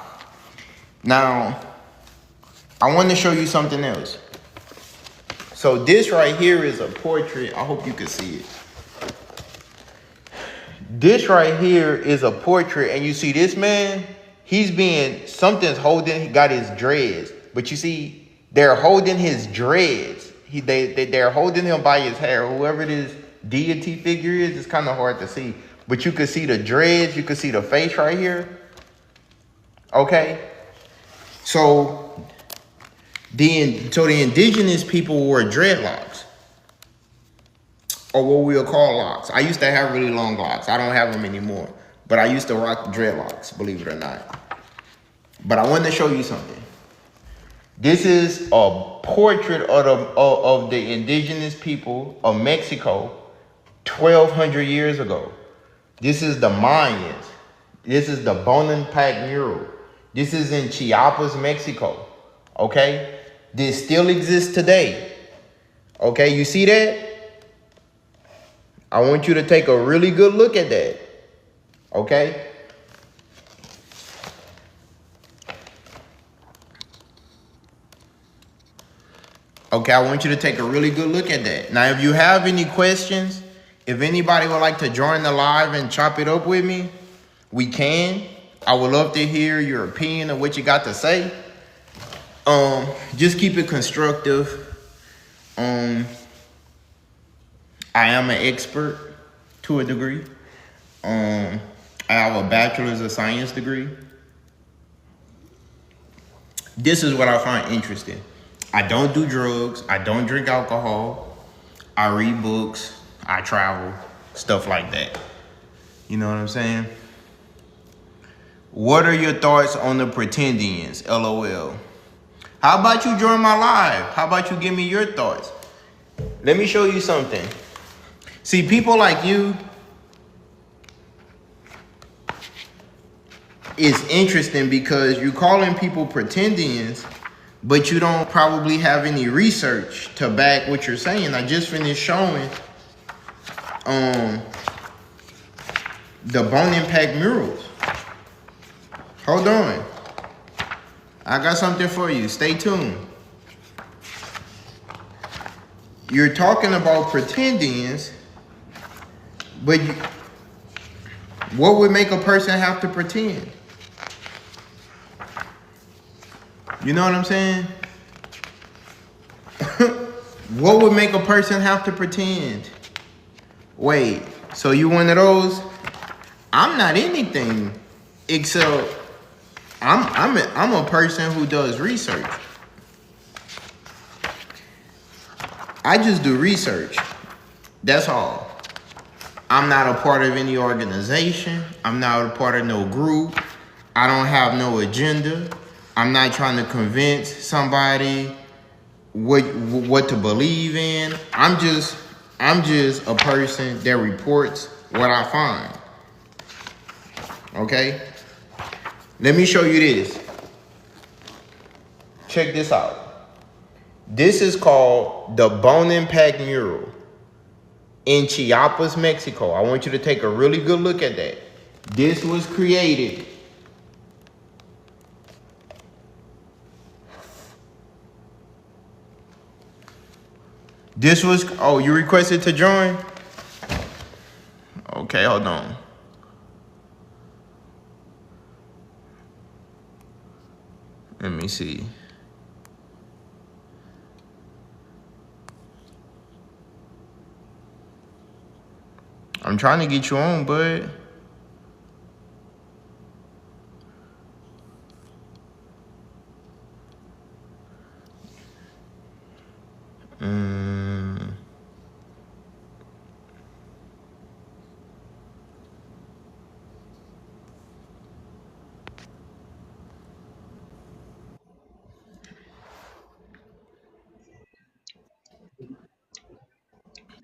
Now, I want to show you something else. So this right here is a portrait. I hope you can see it. This right here is a portrait, and you see this man, something's holding, he got his dreads. But you see, they're holding his dreads. They're holding him by his hair. Whoever this deity figure is, it's kind of hard to see. But you can see the dreads, you can see the face right here. Okay? So the indigenous people wore dreadlocks, or what we'll call locks. I used to have really long locks. I don't have them anymore. But I used to rock dreadlocks, believe it or not. But I wanted to show you something. This is a portrait of the indigenous people of Mexico 1,200 years ago. This is the Mayans. This is the Bonampak mural. This is in Chiapas, Mexico. Okay? This still exists today. Okay, you see that? I want you to take a really good look at that. Okay? Okay, I want you to take a really good look at that. Now, if you have any questions, if anybody would like to join the live and chop it up with me, we can. I would love to hear your opinion of what you got to say. Just keep it constructive. I am an expert to a degree. I have a bachelor's of science degree. This is what I find interesting. I don't do drugs. I don't drink alcohol. I read books. I travel. Stuff like that. You know what I'm saying? What are your thoughts on the pretendians? LOL. How about you join my live? How about you give me your thoughts? Let me show you something. See, people like you, it's interesting because you're calling people pretendians, but you don't probably have any research to back what you're saying. I just finished showing the Bone Impact murals. Hold on. I got something for you. Stay tuned. You're talking about pretendians, but what would make a person have to pretend? You know what I'm saying? What would make a person have to pretend? Wait, so you one of those? I'm not anything except I'm a person who does research. I just do research. That's all. I'm not a part of any organization. I'm not a part of no group. I don't have no agenda. I'm not trying to convince somebody what to believe in. I'm just a person that reports what I find. Okay? Let me show you this. Check this out. This is called the Bone Impact mural in Chiapas, Mexico. I want you to take a really good look at that. This was created oh, you requested to join? Okay, hold on. Let me see. I'm trying to get you on, bud.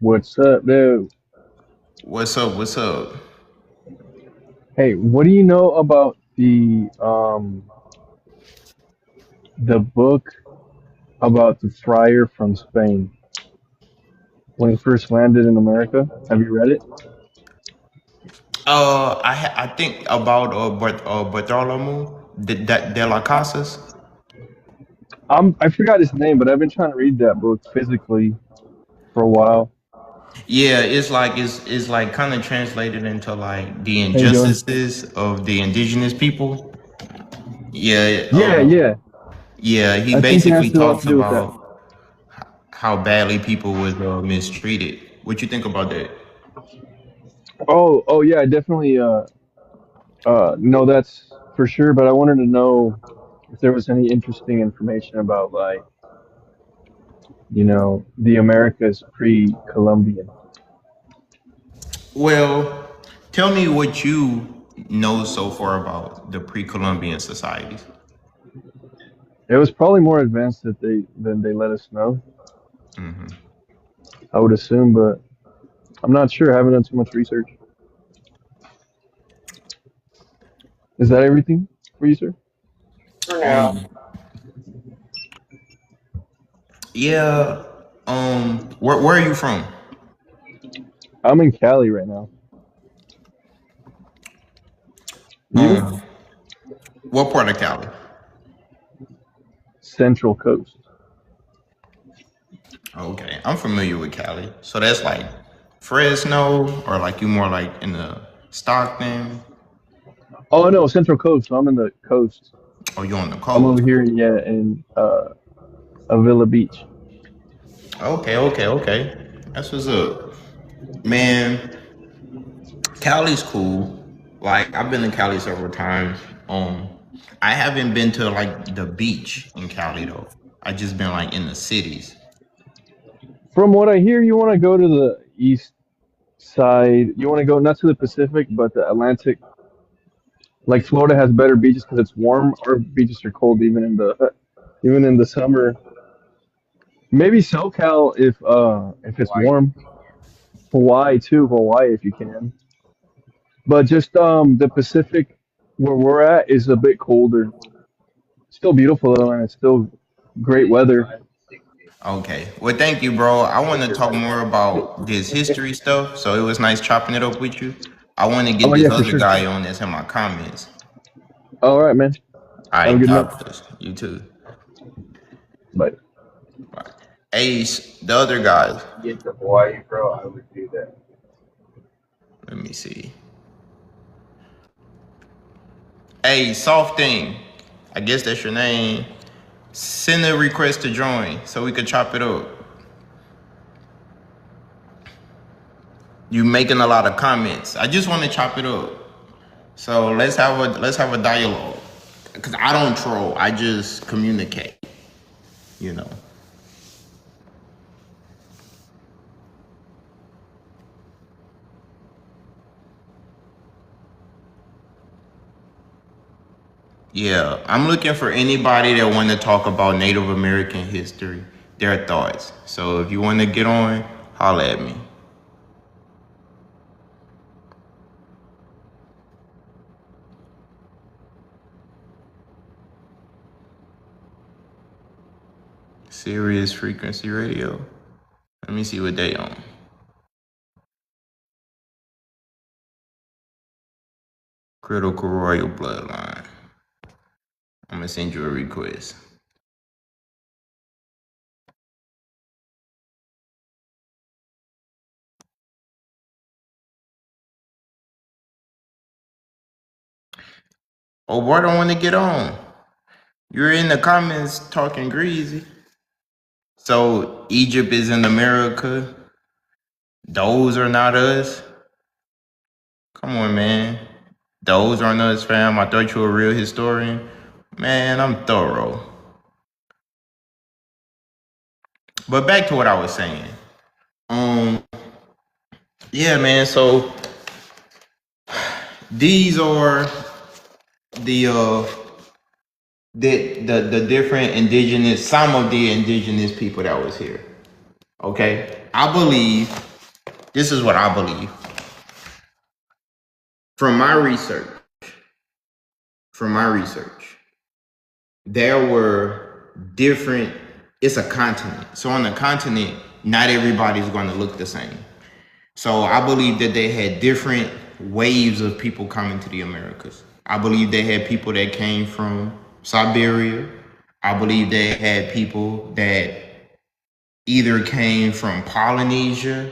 What's up, dude? What's up? What's up? Hey, what do you know about the book about the friar from Spain when he first landed in America? Have you read it? I think about Bartholomew de la Casas. I forgot his name, but I've been trying to read that book physically for a while. Yeah, it's like kind of translated into like the How you doing? injustices of the indigenous people. Yeah, Yeah, yeah. yeah. He I think it has basically a lot talks to do with that. about how badly people was mistreated. What you think about that? Oh, yeah. I definitely know that's for sure. But I wanted to know if there was any interesting information about like the Americas pre-Columbian. Well, tell me what you know so far about the pre-Columbian societies. It was probably more advanced that than they let us know. I would assume, but I'm not sure. I haven't done too much research. Is that everything for you, sir? Um, yeah. Where are you from? I'm in Cali right now. You? Um, what part of Cali? Central Coast. Okay, I'm familiar with Cali. So that's like Fresno, or like you more like in the Stockton, Oh no, Central Coast. So I'm in the coast. or you on the I'm over coast? here, yeah, in Avila Beach. Okay. That's what's up, man. Cali's cool. Like I've been to Cali several times. I haven't been to like the beach in Cali though. I just been like in the cities. From what I hear, you want to go to the east side. You want to go not to the Pacific, but the Atlantic. Like Florida has better beaches because it's warm. Our beaches are cold even in the summer. Maybe SoCal if it's warm. Hawaii too, Hawaii if you can. But just the Pacific where we're at is a bit colder. Still beautiful though, and it's still great weather. Okay. Well, thank you, bro. I want to talk more about this history stuff. So it was nice chopping it up with you. I want to Oh get yeah, this for other sure. guy on that's in my comments. All right, man. All Have a right, good night. God bless you too. Bye. Bye. Ace, the other guys. Let me see. Hey, soft thing. I guess that's your name. Send a request to join so we could chop it up. You making a lot of comments. I just want to chop it up. So let's have a dialogue. Cause I don't troll. I just communicate. You know. Yeah, I'm looking for anybody that want to talk about Native American history, their thoughts. So if you want to get on, holla at me. Sirius Frequency Radio. Let me see what they on. Critical Royal Bloodline. I'm gonna send you a request. Oh boy, I don't want to get on. You're in the comments talking greasy. So Egypt is in America. Those are not us. Come on, man. Those aren't us, fam. I thought you were a real historian. Man, I'm thorough. But back to what I was saying. Um, yeah, man. So these are the the different indigenous, some of the indigenous people that was here. Okay, I believe this is what I believe from my research. From my research, there were different. It's a continent. So on the continent, not everybody's going to look the same. So I believe that they had different waves of people coming to the Americas. I believe they had people that came from Siberia. I believe they had people that either came from Polynesia,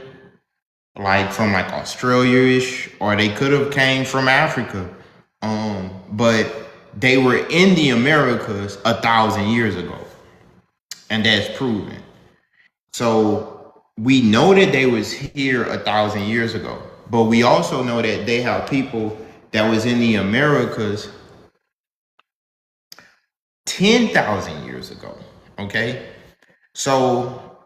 like from like Australia-ish, or they could have came from Africa. But they were in the Americas 1,000 years ago, and that's proven. So we know that they was here 1,000 years ago, but we also know that they have people that was in the Americas 10,000 years ago. Okay, so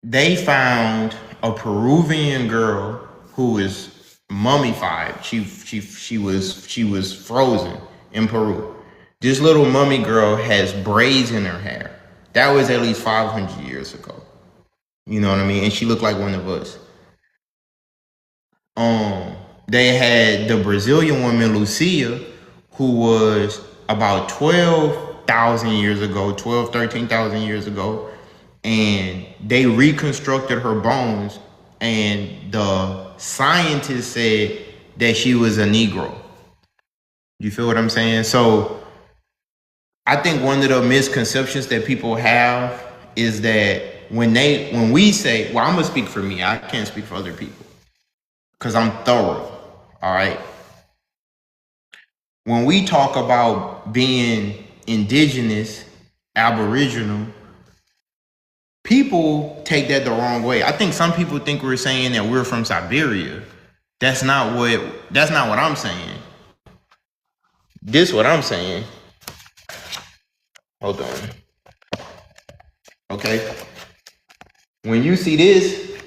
they found a Peruvian girl who is mummified. She was frozen in Peru. This little mummy girl has braids in her hair. That was at least 500 years ago. You know what I mean? And she looked like one of us. Um, they had the Brazilian woman Lucia, who was about 12,000 years ago, 12, 13,000 years ago. and they reconstructed her bones, and the scientists said that she was a Negro. You feel what I'm saying? So I think one of the misconceptions that people have is that when we say, well, I'm gonna speak for me, I can't speak for other people because I'm thorough. All right. When we talk about being indigenous, aboriginal, people take that the wrong way. I think some people think we're saying that we're from Siberia. That's not what I'm saying. This what I'm saying. Hold on. Okay. When you see this,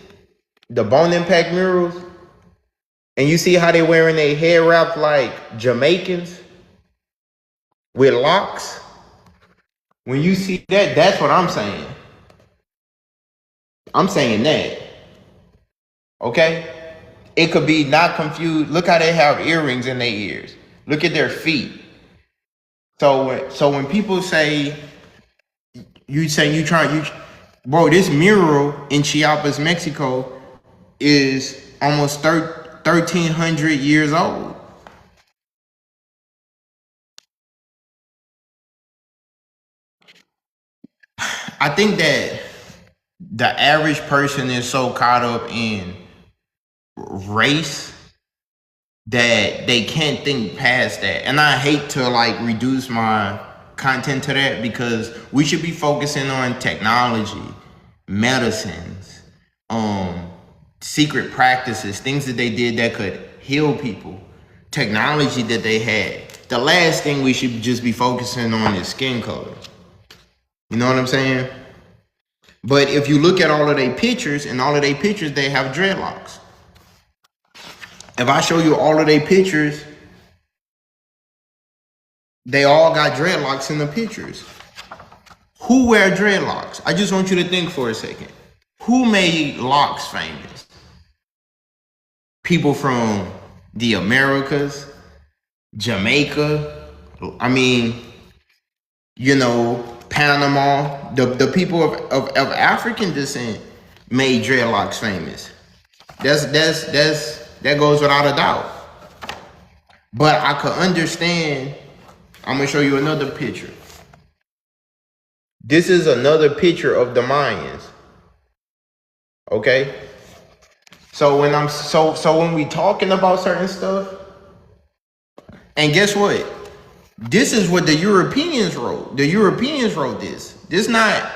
the bone impact murals, and you see how they wearing their hair wrapped like Jamaicans with locks, when you see that, that's what I'm saying. I'm saying that. Okay? It could be not confused. Look how they have earrings in their ears. Look at their feet. So when people say, bro, this mural in Chiapas, Mexico is almost 1,300 years old. I think that the average person is so caught up in race that they can't think past that. And I hate to like reduce my content to that because we should be focusing on technology, medicines, secret practices, things that they did that could heal people, technology that they had. The last thing we should just be focusing on is skin color. You know what I'm saying? But if you look at all of their pictures, in all of their pictures, they have dreadlocks. If I show you all of their pictures, they all got dreadlocks in the pictures. Who wear dreadlocks? I just want you to think for a second. Who made locks famous? People from the Americas, Jamaica, I mean, you know, Panama. The people of African descent made dreadlocks famous. That goes without a doubt. But I could understand. I'm gonna show you another picture. This is another picture of the Mayans. Okay? So when we talking about certain stuff, and guess what? This is what the Europeans wrote. The Europeans wrote this. This not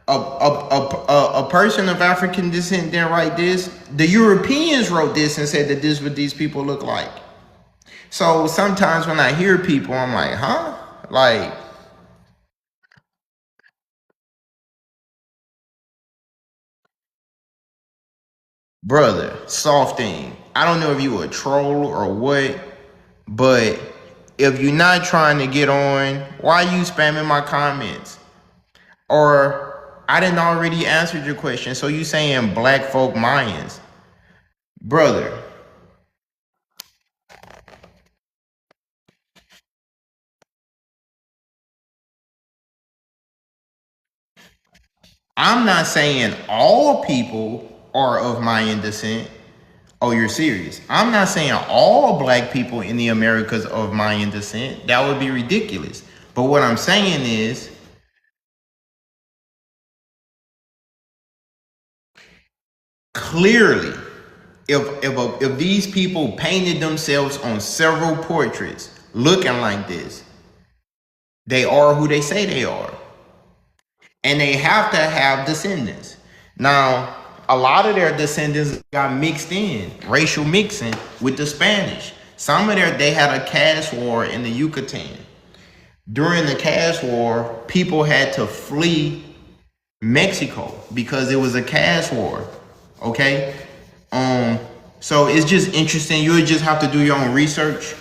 a person of African descent didn't write this. The Europeans wrote this and said that this is what these people look like. So sometimes when I hear people, I'm like, huh? Like, brother, soft thing. I don't know if you a troll or what, but if you're not trying to get on, why are you spamming my comments? Or I didn't already answer your question, so you saying black folk Mayans. Brother, I'm not saying all people are of Mayan descent. Oh, you're serious? I'm not saying all black people in the Americas of Mayan descent. That would be ridiculous. But what I'm saying is, clearly, if these people painted themselves on several portraits looking like this, they are who they say they are. And they have to have descendants. Now, a lot of their descendants got mixed in, racial mixing with the Spanish. Some of they had a caste war in the Yucatan. During the caste war, people had to flee Mexico because it was a caste war. Okay? So it's just interesting. You would just have to do your own research.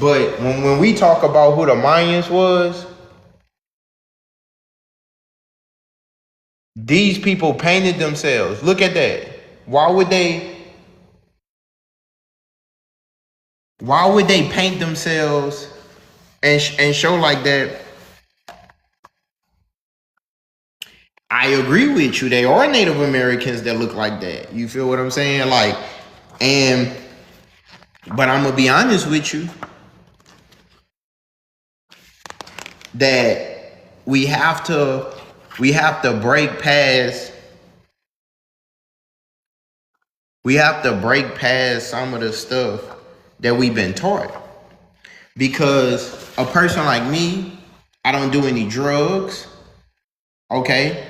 But when we talk about who the Mayans was, these people painted themselves. Look at that. Why would they paint themselves and show like that? I agree with you. There are Native Americans that look like that. You feel what I'm saying? Like, and but I'm gonna be honest with you that we have to break past some of the stuff that we've been taught. Because a person like me, I don't do any drugs. Okay?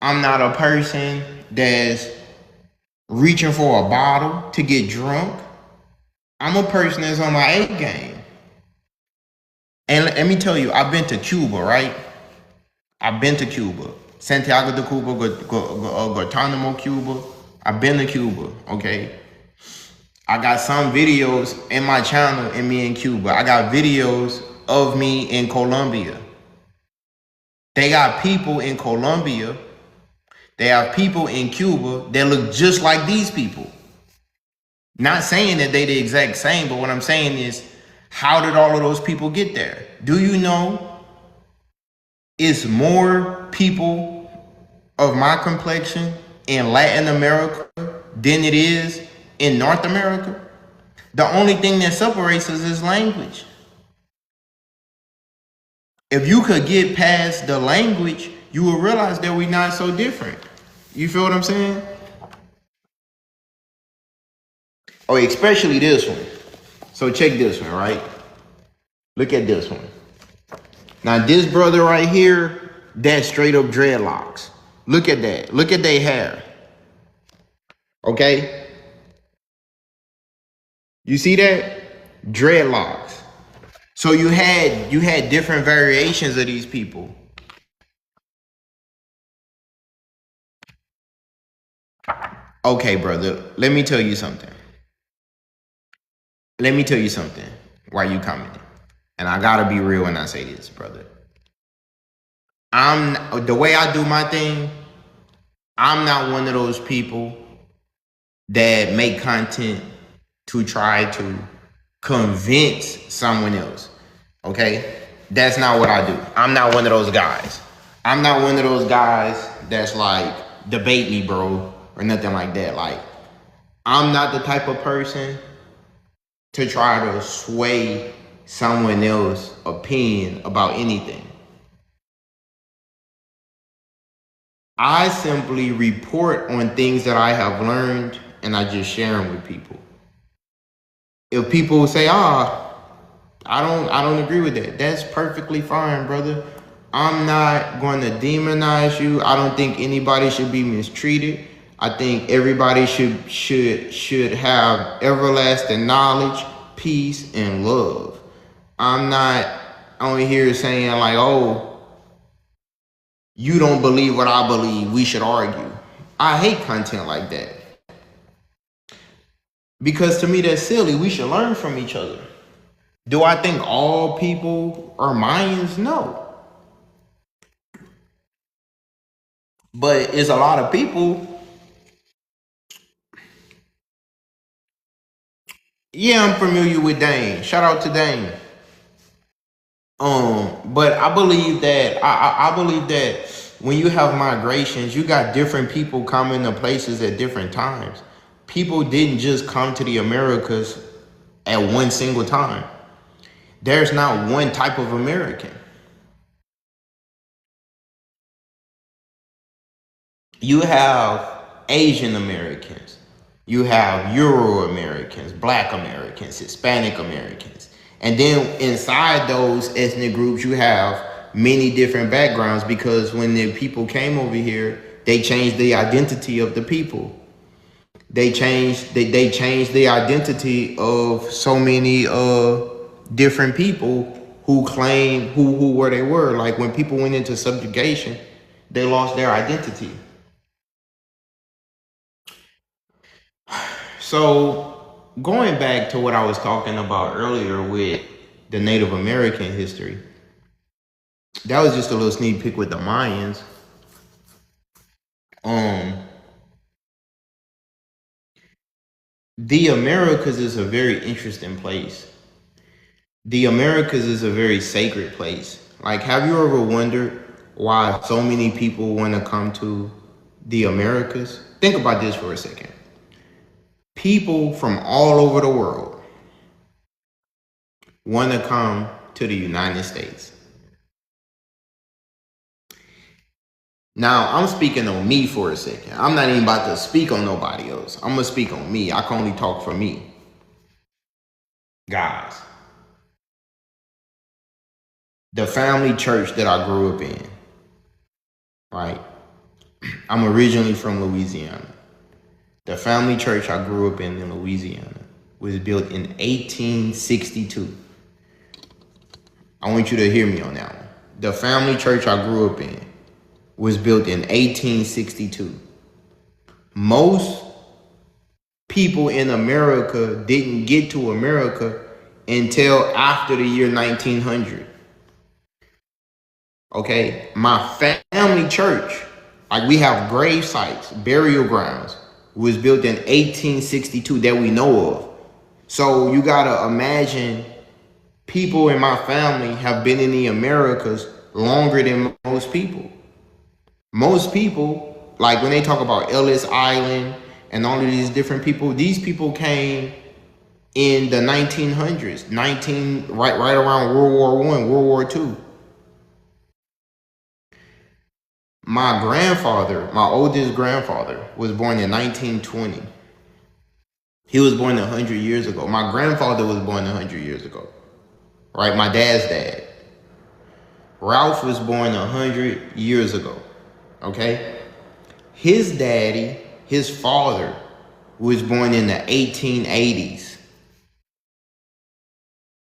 I'm not a person that's reaching for a bottle to get drunk. I'm a person that's on my A game. And let me tell you, I've been to Cuba, right? I've been to Cuba. Santiago de Cuba, Guantanamo, Cuba. I've been to Cuba, okay? I got some videos in my channel in me in Cuba. I got videos of me in Colombia. They got people in Colombia. They have people in Cuba that look just like these people. Not saying that they the exact same, but what I'm saying is, how did all of those people get there? Do you know it's more people of my complexion in Latin America than it is in North America? The only thing that separates us is language. If you could get past the language, you will realize that we're not so different. You feel what I'm saying? Oh, especially this one. So check this one, right? Look at this one. Now this brother right here, that's straight up dreadlocks. Look at that. Look at their hair. Okay? You see that? Dreadlocks. So you had different variations of these people. Okay, brother, let me tell you something. Why you commenting? And I gotta be real when I say this, brother. The way I do my thing, I'm not one of those people that make content to try to convince someone else. Okay? That's not what I do. I'm not one of those guys. I'm not one of those guys that's like, debate me, bro, or nothing like that. Like, I'm not the type of person to try to sway someone else's opinion about anything. I simply report on things that I have learned and I just share them with people. If people say, I don't agree with that, that's perfectly fine, brother. I'm not going to demonize you. I don't think anybody should be mistreated. I think everybody should have everlasting knowledge, peace, and love. I'm not only here saying like, oh, you don't believe what I believe, we should argue. I hate content like that. Because to me, that's silly. We should learn from each other. Do I think all people are Mayans? No. But it's a lot of people. Yeah, I'm familiar with Dane. Shout out to Dane. But I believe that I believe that when you have migrations, you got different people coming to places at different times. People didn't just come to the Americas at one single time. There's not one type of American. You have Asian Americans, you have Euro Americans, Black Americans, Hispanic Americans. And then inside those ethnic groups, you have many different backgrounds, because when the people came over here, they changed the identity of the people. They changed the identity of so many different people who claim who were they were. Like when people went into subjugation, they lost their identity. So going back to what I was talking about earlier with the Native American history, that was just a little sneak peek with the Mayans. The Americas is a very interesting place. The Americas is a very sacred place. Like, have you ever wondered why so many people want to come to the Americas? Think about this for a second. People from all over the world want to come to the United States. Now, I'm speaking on me for a second. I'm not even about to speak on nobody else. I'm going to speak on me. I can only talk for me. Guys, the family church that I grew up in, right? I'm originally from Louisiana. The family church I grew up in Louisiana was built in 1862. I want you to hear me on that one. The family church I grew up in was built in 1862. Most people in America didn't get to America until after the year 1900. Okay, my family church, like we have grave sites, burial grounds, was built in 1862 that we know of. So you gotta imagine people in my family have been in the Americas longer than most people. Most people, like when they talk about Ellis Island and all of these different people, these people came in the 1900s, right around World War I, World War II. My grandfather, my oldest grandfather, was born in 1920. He was born 100 years ago. My grandfather was born 100 years ago, right? My dad's dad. Ralph was born 100 years ago, okay? His daddy, his father, was born in the 1880s,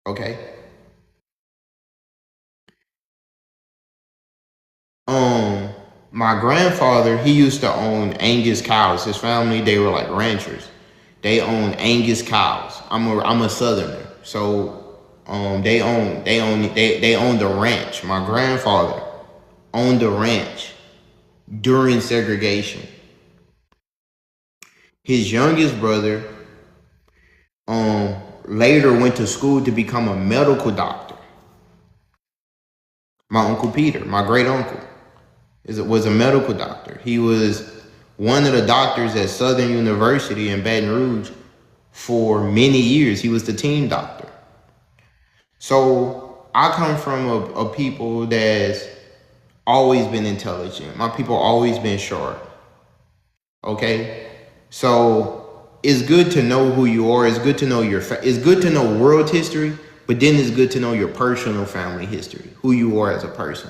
okay? My grandfather, he used to own Angus cows. His family, they were like ranchers. They owned Angus cows. I'm a Southerner, so they owned the ranch. My grandfather owned the ranch during segregation. His youngest brother later went to school to become a medical doctor. My Uncle Peter, my great uncle, was a medical doctor. He was one of the doctors at Southern University in Baton Rouge for many years. He was the team doctor. So I come from a people that's always been intelligent. My people always been sharp. Okay? So it's good to know who you are. It's good to know it's good to know world history, but then it's good to know your personal family history, who you are as a person.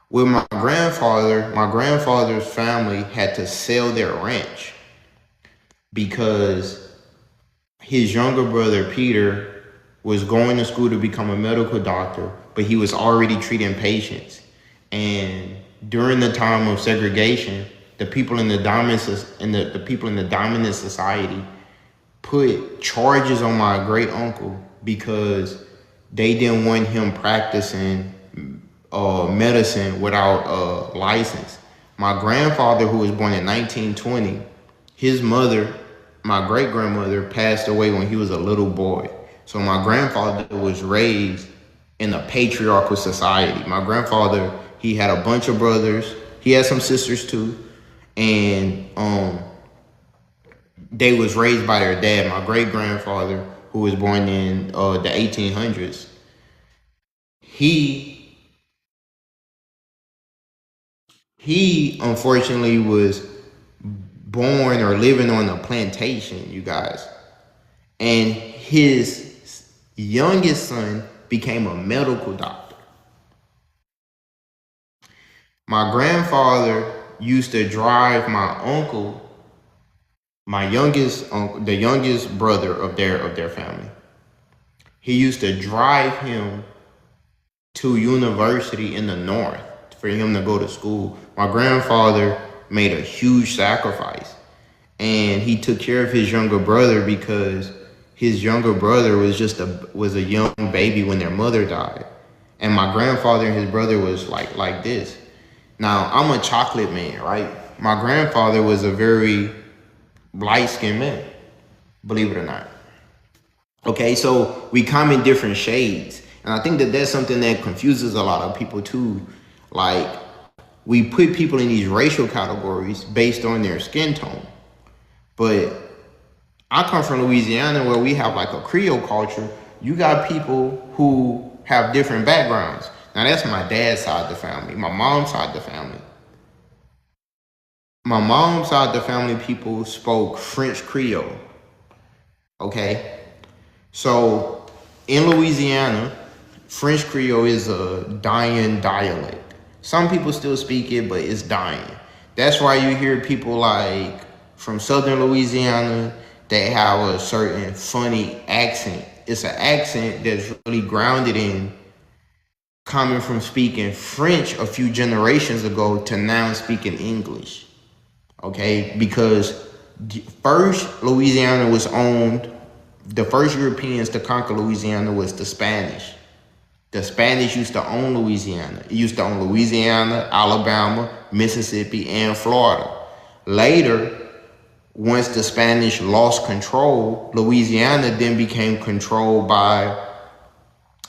With my grandfather's family had to sell their ranch because his younger brother, Peter, was going to school to become a medical doctor, but he was already treating patients. And during the time of segregation, the people in the dominant society put charges on my great uncle because they didn't want him practicing medicine without a license. My grandfather, who was born in 1920, his mother, my great grandmother, passed away when he was a little boy. So my grandfather was raised in a patriarchal society. My grandfather, he had a bunch of brothers. He had some sisters too, and they was raised by their dad. My great grandfather, who was born in the 1800s, he unfortunately was born or living on a plantation, you guys. And his youngest son became a medical doctor. My grandfather used to drive my uncle, my youngest uncle, the youngest brother of their family. He used to drive him to university in the north for him to go to school. My grandfather made a huge sacrifice, and he took care of his younger brother because his younger brother was a young baby when their mother died. And my grandfather and his brother was like this. Now, I'm a chocolate man, right? My grandfather was a very light-skinned man, believe it or not. Okay, so we come in different shades. And I think that that's something that confuses a lot of people too. Like, we put people in these racial categories based on their skin tone. But I come from Louisiana where we have like a Creole culture. You got people who have different backgrounds. Now that's my dad's side of the family. My mom's side of the family. My mom's side of the family people spoke French Creole. Okay? So in Louisiana, French Creole is a dying dialect. Some people still speak it, but it's dying. That's why you hear people like from southern Louisiana that have a certain funny accent. It's an accent that's really grounded in coming from speaking French a few generations ago to now speaking English. Okay? Because first Louisiana was owned, the first Europeans to conquer Louisiana was the Spanish. The Spanish used to own Louisiana. It used to own Louisiana, Alabama, Mississippi, and Florida. Later, once the Spanish lost control, Louisiana then became controlled by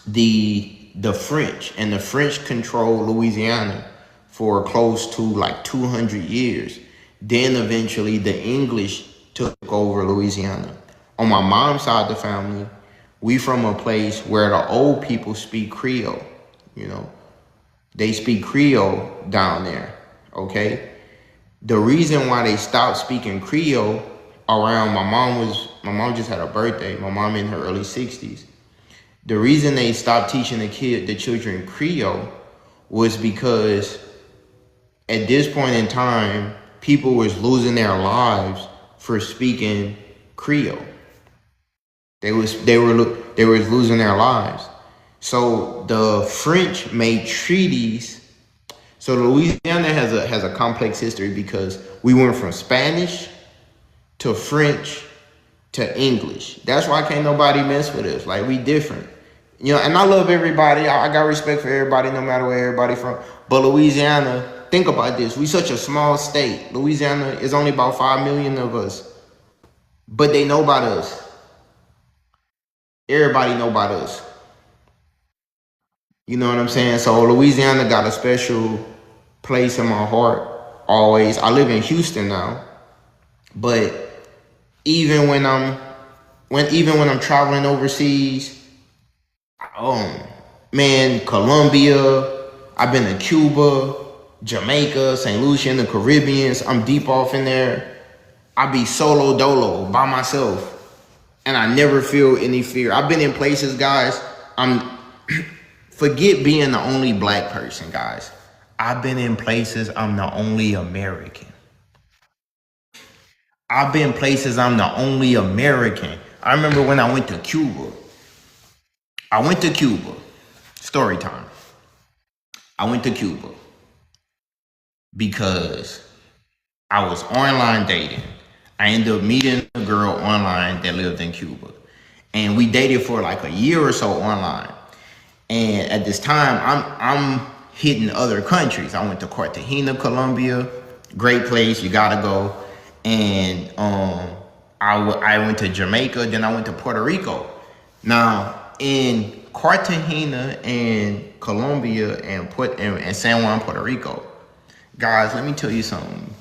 the French, and the French controlled Louisiana for close to like 200 years. Then eventually the English took over Louisiana. On my mom's side of the family, we from a place where the old people speak Creole. You know, they speak Creole down there. Okay, the reason why they stopped speaking Creole around my mom just had a birthday. My mom in her early 60s. The reason they stopped teaching the children Creole was because at this point in time, people was losing their lives for speaking Creole. They was losing their lives. So the French made treaties. So Louisiana has a complex history because we went from Spanish to French to English. That's why can't nobody mess with us. Like, we different. You know, and I love everybody. I got respect for everybody, no matter where everybody from. But Louisiana, think about this. We such a small state. Louisiana is only about 5 million of us. But they know about us. Everybody know about us. You know what I'm saying? So Louisiana got a special place in my heart always. I live in Houston now. But even when I'm traveling overseas, man, Colombia, I've been to Cuba, Jamaica, St. Lucia, the Caribbeans. I'm deep off in there. I be solo dolo by myself. And I never feel any fear. I've been in places, guys. Forget being the only black person, guys. I've been in places I'm the only American. I've been places I'm the only American. I remember when I went to Cuba. Story time. I went to Cuba because I was online dating. I ended up meeting a girl online that lived in Cuba. And we dated for like a year or so online. And at this time, I'm hitting other countries. I went to Cartagena, Colombia. Great place, you gotta go. And I went to Jamaica, then I went to Puerto Rico. Now, in Cartagena and Colombia and San Juan, Puerto Rico, guys, let me tell you something.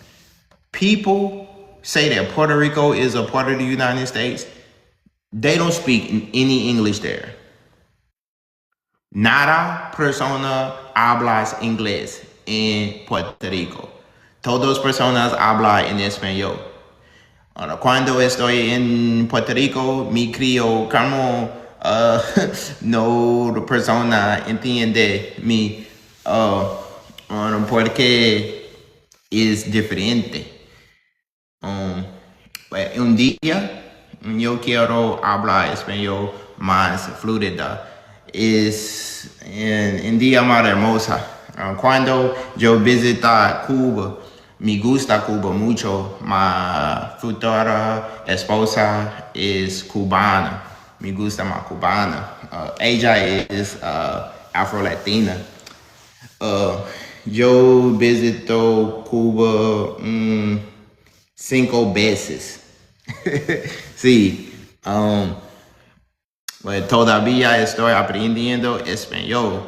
People say that Puerto Rico is a part of the United States. They don't speak any English there. Nada persona hablas inglés en Puerto Rico. Todas personas hablan en español. Ahora, cuando estoy en Puerto Rico, mi crío como no persona entiende mi porque es diferente. Un día yo quiero hablar español más fluida. Es un día más hermosa. Cuando yo visita Cuba, me gusta Cuba mucho. Mi futura esposa es cubana. Me gusta más cubana. Ella es afro-latina. Yo visito Cuba 5 veces. Sí. Pues todavía estoy aprendiendo español.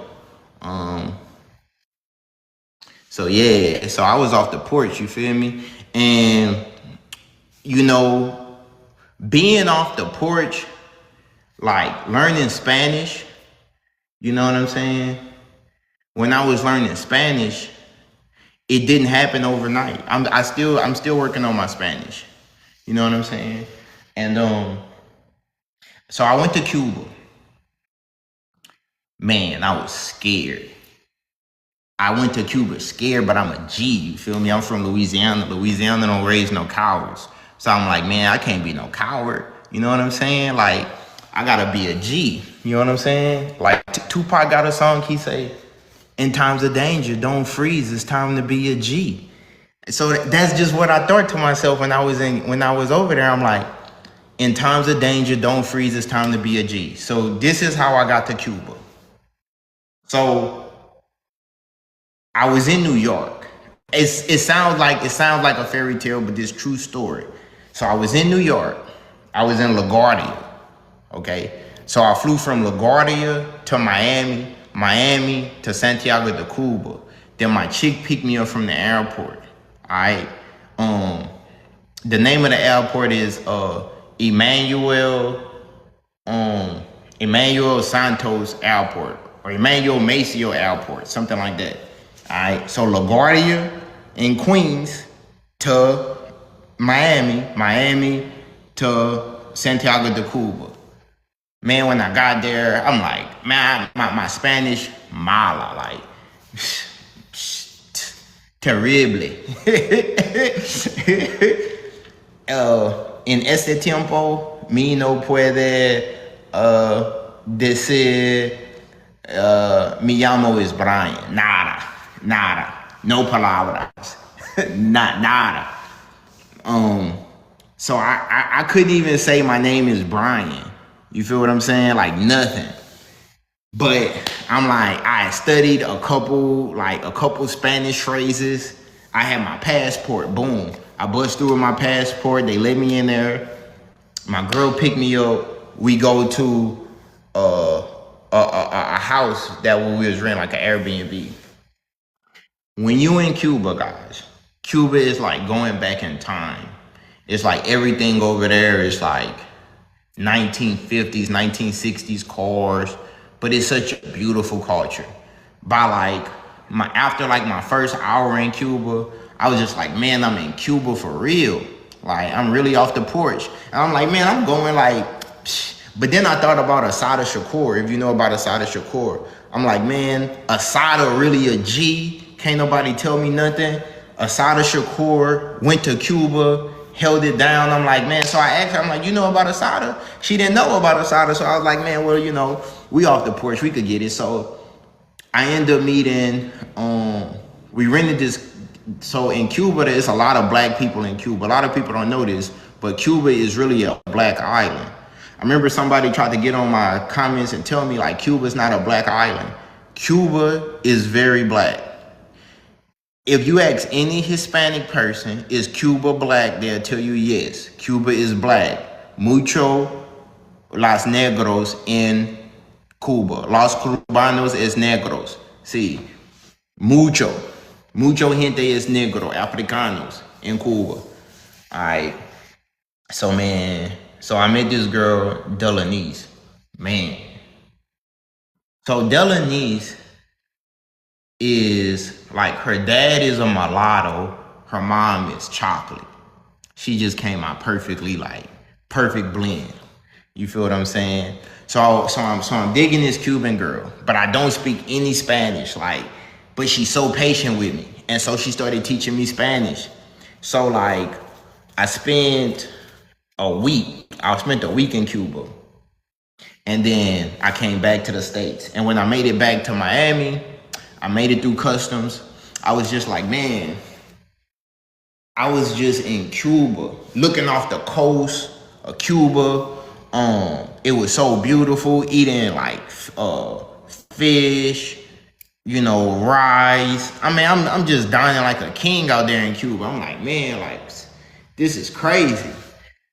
So yeah, so I was off the porch, you feel me? And you know, being off the porch, like learning Spanish, you know what I'm saying? When I was learning Spanish, it didn't happen overnight. I'm still working on my Spanish. You know what I'm saying? And so I went to Cuba. Man, I was scared. I went to Cuba scared, but I'm a G, you feel me? I'm from Louisiana. Louisiana don't raise no cowards. So I'm like, man, I can't be no coward. You know what I'm saying? Like, I gotta be a G. You know what I'm saying? Like Tupac got a song, he say, in times of danger, don't freeze, it's time to be a G. So that's just what I thought to myself when I was over there. I'm like, in times of danger, don't freeze, it's time to be a G. So this is how I got to Cuba. So I was in New York. It sounds like a fairy tale, but this true story. So I was in New York. I was in LaGuardia. Okay. So I flew from LaGuardia to Miami, Miami to Santiago de Cuba. Then my chick picked me up from the airport. All right. The name of the airport is Emmanuel Santos Airport or Emmanuel Maceo Airport, something like that. All right, so LaGuardia in Queens to Miami, Miami to Santiago de Cuba. Man, when I got there, I'm like, man, my Spanish mala, like, terrible. En este tiempo, mi no puede decir, mi llamo es Brian. Nada. No palabras. Nada. So I couldn't even say my name is Brian. You feel what I'm saying? Like nothing. But I'm like, I studied a couple Spanish phrases. I had my passport. Boom. I bust through with my passport. They let me in there. My girl picked me up. We go to a house that we was renting, like an Airbnb. When you in Cuba, guys, Cuba is like going back in time. It's like everything over there is like 1950s, 1960s cars, but it's such a beautiful culture. By after my first hour in Cuba, I was just like, man, I'm in Cuba for real. Like, I'm really off the porch. And I'm like, man, I'm going but then I thought about Assata Shakur. If you know about Assata Shakur, I'm like, man, Assata really a G. Can't nobody tell me nothing. Assata Shakur went to Cuba, held it down. I'm like, man, so I asked her, I'm like, you know about Assata? She didn't know about Assata. So I was like, man, well, you know, we off the porch, we could get it. So I ended up meeting, we rented this. So in Cuba, there's a lot of black people in Cuba. A lot of people don't know this, but Cuba is really a black island. I remember somebody tried to get on my comments and tell me like Cuba's not a black island. Cuba is very black. If you ask any Hispanic person, is Cuba black? They'll tell you yes, Cuba is black. Mucho los negros en Cuba. Los cubanos es negros. Sí. Mucho gente es negro, africanos in Cuba. Alright. So man, so I met this girl, Delanice. Man. So Delanice is like, her dad is a mulatto, her mom is chocolate. She just came out perfectly, like perfect blend. You feel what I'm saying? So I'm digging this Cuban girl, but I don't speak any Spanish, but she's so patient with me. And so she started teaching me Spanish. So like I spent a week in Cuba. And then I came back to the States. And when I made it back to Miami, I made it through customs. I was just like, man, I was just in Cuba, looking off the coast of Cuba. It was so beautiful, eating like fish, you know, rice. I mean, I'm just dining like a king out there in Cuba. I'm like, man, like, this is crazy.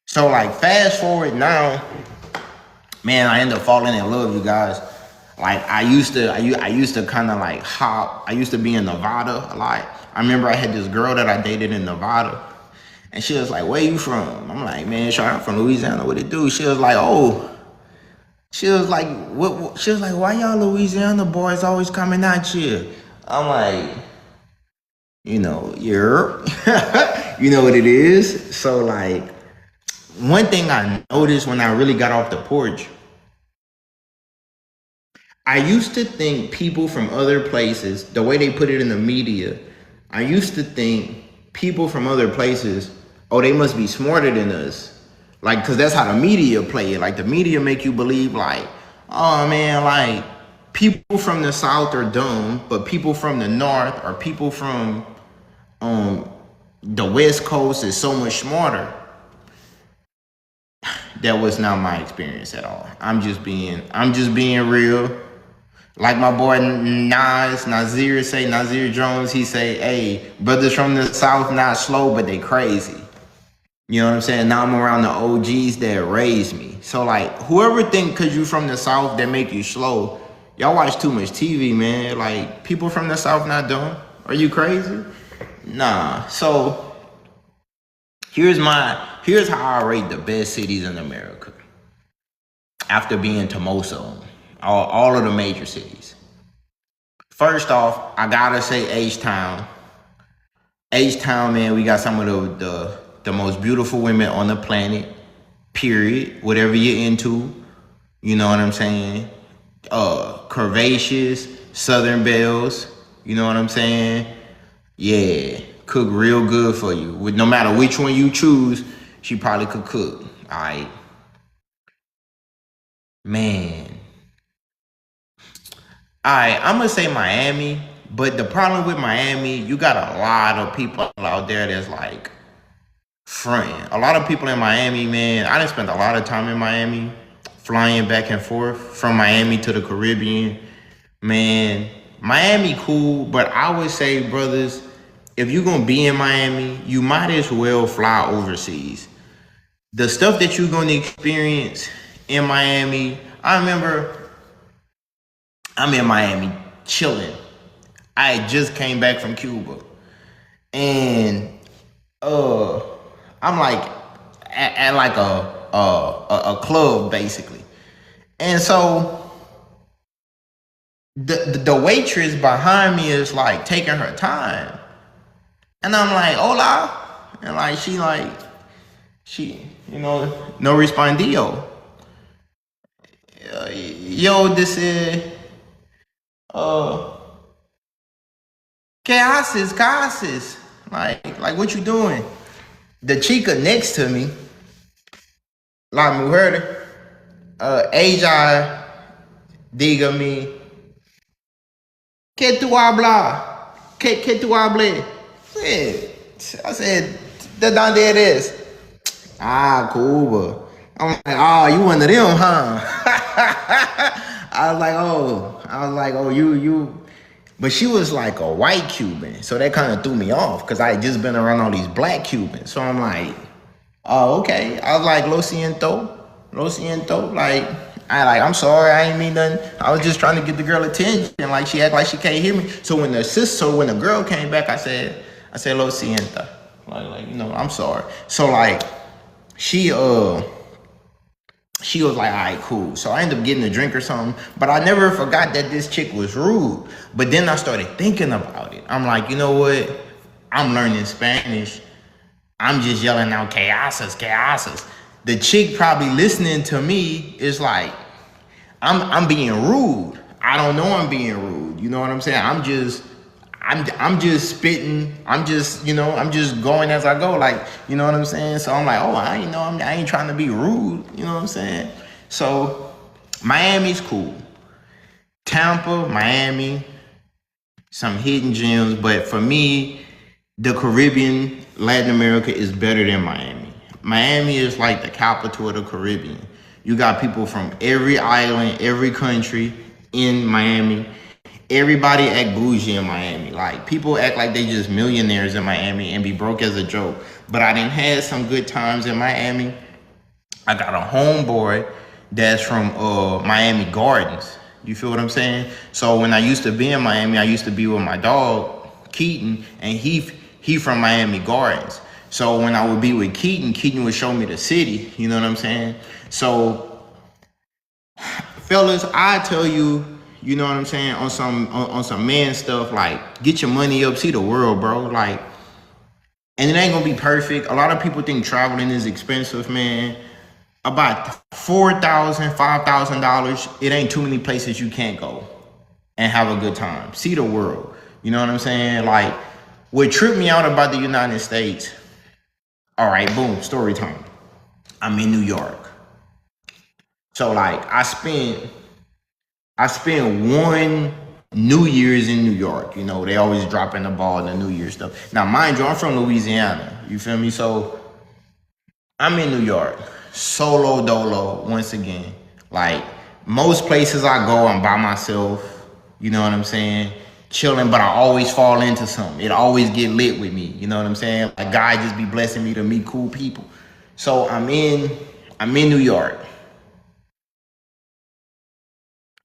So like, fast forward now, man, I ended up falling in love, you guys. Like I used to kind of like hop. I used to be in Nevada a lot. I remember I had this girl that I dated in Nevada, and she was like, "Where you from?" I'm like, "Man, sure, I'm from Louisiana. What it do?" She was like, "Oh." She was like, "What?" She was like, "Why y'all Louisiana boys always coming out here?" I'm like, you're, you know what it is. So like, one thing I noticed when I really got off the porch, I used to think people from other places, the way they put it in the media, I used to think people from other places, oh, they must be smarter than us. Like, cause that's how the media play it. Like the media make you believe like, oh man, like people from the South are dumb, but people from the North or people from um the West Coast is so much smarter. That was not my experience at all. I'm just being real. Like my boy Nazir Jones, he say, hey, brothers from the South not slow, but they crazy. You know what I'm saying? Now I'm around the OGs that raised me. So like, whoever think cause you from the South that make you slow, y'all watch too much TV, man. Like, people from the South not dumb. Are you crazy? Nah. So here's how I rate the best cities in America. After being to most of them, all of the major cities. First off, I gotta say H-Town. H-Town, man, we got some of the most beautiful women on the planet. Period. Whatever you're into, you know what I'm saying. Curvaceous, Southern Bells. You know what I'm saying. Yeah, cook real good for you. With no matter which one you choose, she probably could cook. All right, man. All right, I'm gonna say Miami, but the problem with Miami, you got a lot of people out there that's like fronting. A lot of people in Miami, man. I done spent a lot of time in Miami, flying back and forth from Miami to the Caribbean. Man, Miami cool, but I would say, brothers, if you're gonna be in Miami, you might as well fly overseas. The stuff that you're gonna experience in Miami, I remember I'm in Miami chilling. I had just came back from Cuba, and uh, I'm like at like a club basically, and so the waitress behind me is like taking her time, and I'm like hola, and like she no respondio. Yo, this is uh ¿Qué haces? ¿Qué haces? Like what you doing? The chica next to me, la mujer, ella, dígame, ¿qué tú hablas? ¿Qué tú hables? I said, ¿de dónde eres? Ah, Cuba. I'm like, oh, you one of them, huh? I was like, oh, you. But she was like a white Cuban, so that kind of threw me off because I had just been around all these black Cubans. So I'm like, oh, okay. I was like, lo siento. I'm sorry, I ain't mean nothing. I was just trying to get the girl attention. Like she act like she can't hear me. So when the girl came back, I said, lo siento. I'm sorry. So like, she she was like, all right, cool. So I ended up getting a drink or something, but I never forgot that this chick was rude. But then I started thinking about it. I'm like, you know what? I'm learning Spanish. I'm just yelling out, que haces, que haces. The chick probably listening to me is like, I'm being rude. I don't know I'm being rude. You know what I'm saying? I'm just spitting. I'm just going as I go. Like, you know what I'm saying? So I'm like, oh, I ain't trying to be rude. You know what I'm saying? So Miami's cool. Tampa, Miami, some hidden gems. But for me, the Caribbean, Latin America is better than Miami. Miami is like the capital of the Caribbean. You got people from every island, every country in Miami. Everybody act bougie in Miami. Like, people act like they just millionaires in Miami and be broke as a joke. But I done had some good times in Miami. I got a homeboy that's from Miami Gardens. You feel what I'm saying? So when I used to be in Miami, I used to be with my dog, Keaton, and he from Miami Gardens. So when I would be with Keaton, Keaton would show me the city. You know what I'm saying? So, fellas, I tell you, you know what I'm saying, on some man stuff, like get your money up, see the world, bro. Like, and it ain't gonna be perfect. A lot of people think traveling is expensive, man. About $4,000, $5,000, it ain't too many places you can't go and have a good time. See the world. You know what I'm saying? Like, what tripped me out about the United States, all right, boom, story time. I'm in New York. So like I spent one New Year's in New York. You know, they always dropping the ball in the New Year's stuff. Now, mind you, I'm from Louisiana. You feel me? So I'm in New York, solo dolo once again. Like most places I go, I'm by myself. You know what I'm saying? Chilling, but I always fall into something. It always get lit with me. You know what I'm saying? Like God just be blessing me to meet cool people. So I'm in New York.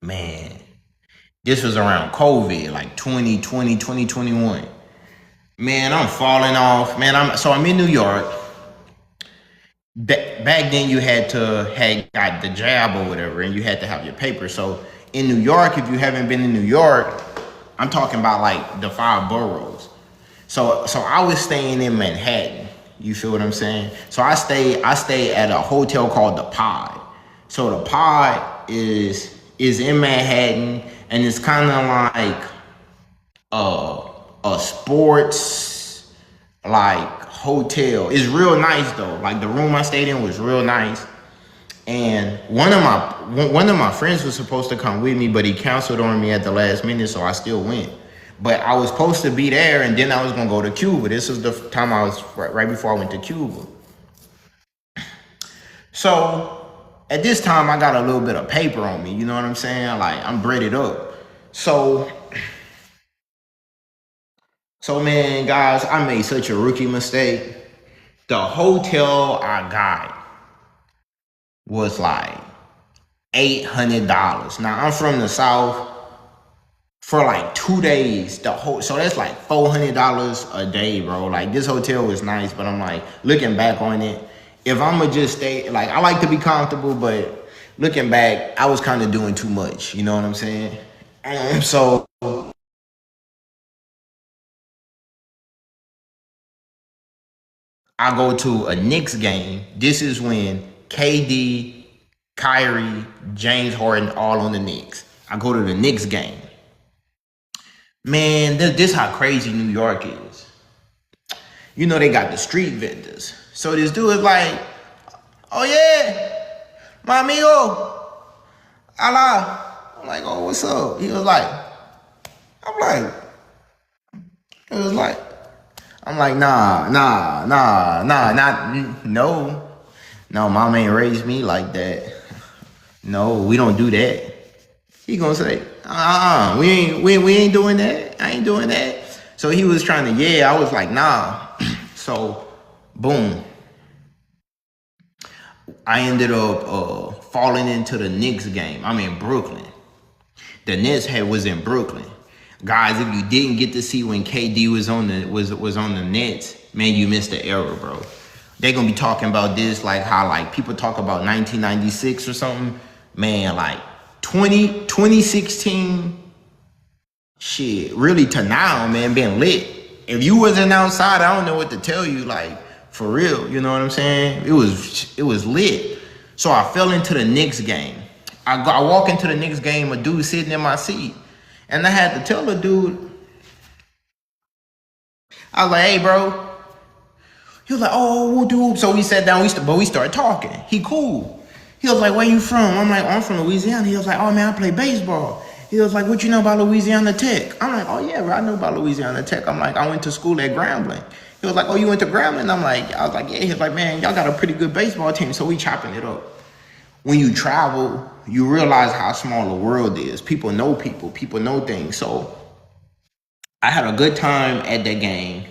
Man, this was around COVID, like 2020, 2021. Man, I'm falling off. Man, I'm in New York. Back then you had got the jab or whatever, and you had to have your paper. So in New York, if you haven't been in New York, I'm talking about like the 5 boroughs. So I was staying in Manhattan. You feel what I'm saying? So I stay at a hotel called the Pod. So the Pod is in Manhattan, and it's kind of like a sports like hotel. It's real nice though. Like the room I stayed in was real nice. And one of my friends was supposed to come with me, but he canceled on me at the last minute, so I still went. But I was supposed to be there, and then I was gonna go to Cuba. This was the time I was right before I went to Cuba. So at this time, I got a little bit of paper on me. You know what I'm saying? Like I'm breaded up. So man, guys, I made such a rookie mistake. The hotel I got was like $800. Now I'm from the South. For like 2 days, so that's like $400 a day, bro. Like this hotel was nice, but I'm like looking back on it, if I'ma just stay, like I like to be comfortable, but looking back, I was kind of doing too much. You know what I'm saying? So I go to a Knicks game. This is when KD, Kyrie, James Harden all on the Knicks. I go to the Knicks game. Man, this how crazy New York is. You know, they got the street vendors. So this dude is like, oh yeah, my amigo, Allah. I'm like, oh, what's up? He was like, I'm like, nah, no, mom ain't raised me like that. No, we don't do that. He gonna say, we ain't doing that. I ain't doing that. So he was trying to, I was like, nah. So, boom. I ended up falling into the Knicks game. I'm in Brooklyn. The Nets was in Brooklyn. Guys, if you didn't get to see when KD was on the Nets, man, you missed the era, bro. They're gonna be talking about this like how like people talk about 1996 or something. Man, like 2016, shit, really to now, man, been lit. If you wasn't outside, I don't know what to tell you, like, for real, you know what I'm saying? It was lit. So I fell into the Knicks game. I walk into the Knicks game, a dude sitting in my seat. And I had to tell the dude, I was like, hey, bro. He was like, oh, dude. So we sat down, but we started talking. He cool. He was like, where you from? I'm like, I'm from Louisiana. He was like, oh, man, I play baseball. He was like, what you know about Louisiana Tech? I'm like, oh, yeah, bro, I know about Louisiana Tech. I'm like, I went to school at Grambling. He was like, oh, you went to Grambling? I was like, yeah. He was like, man, y'all got a pretty good baseball team. So we chopping it up. When you travel, you realize how small the world is. People know things. So I had a good time at that game.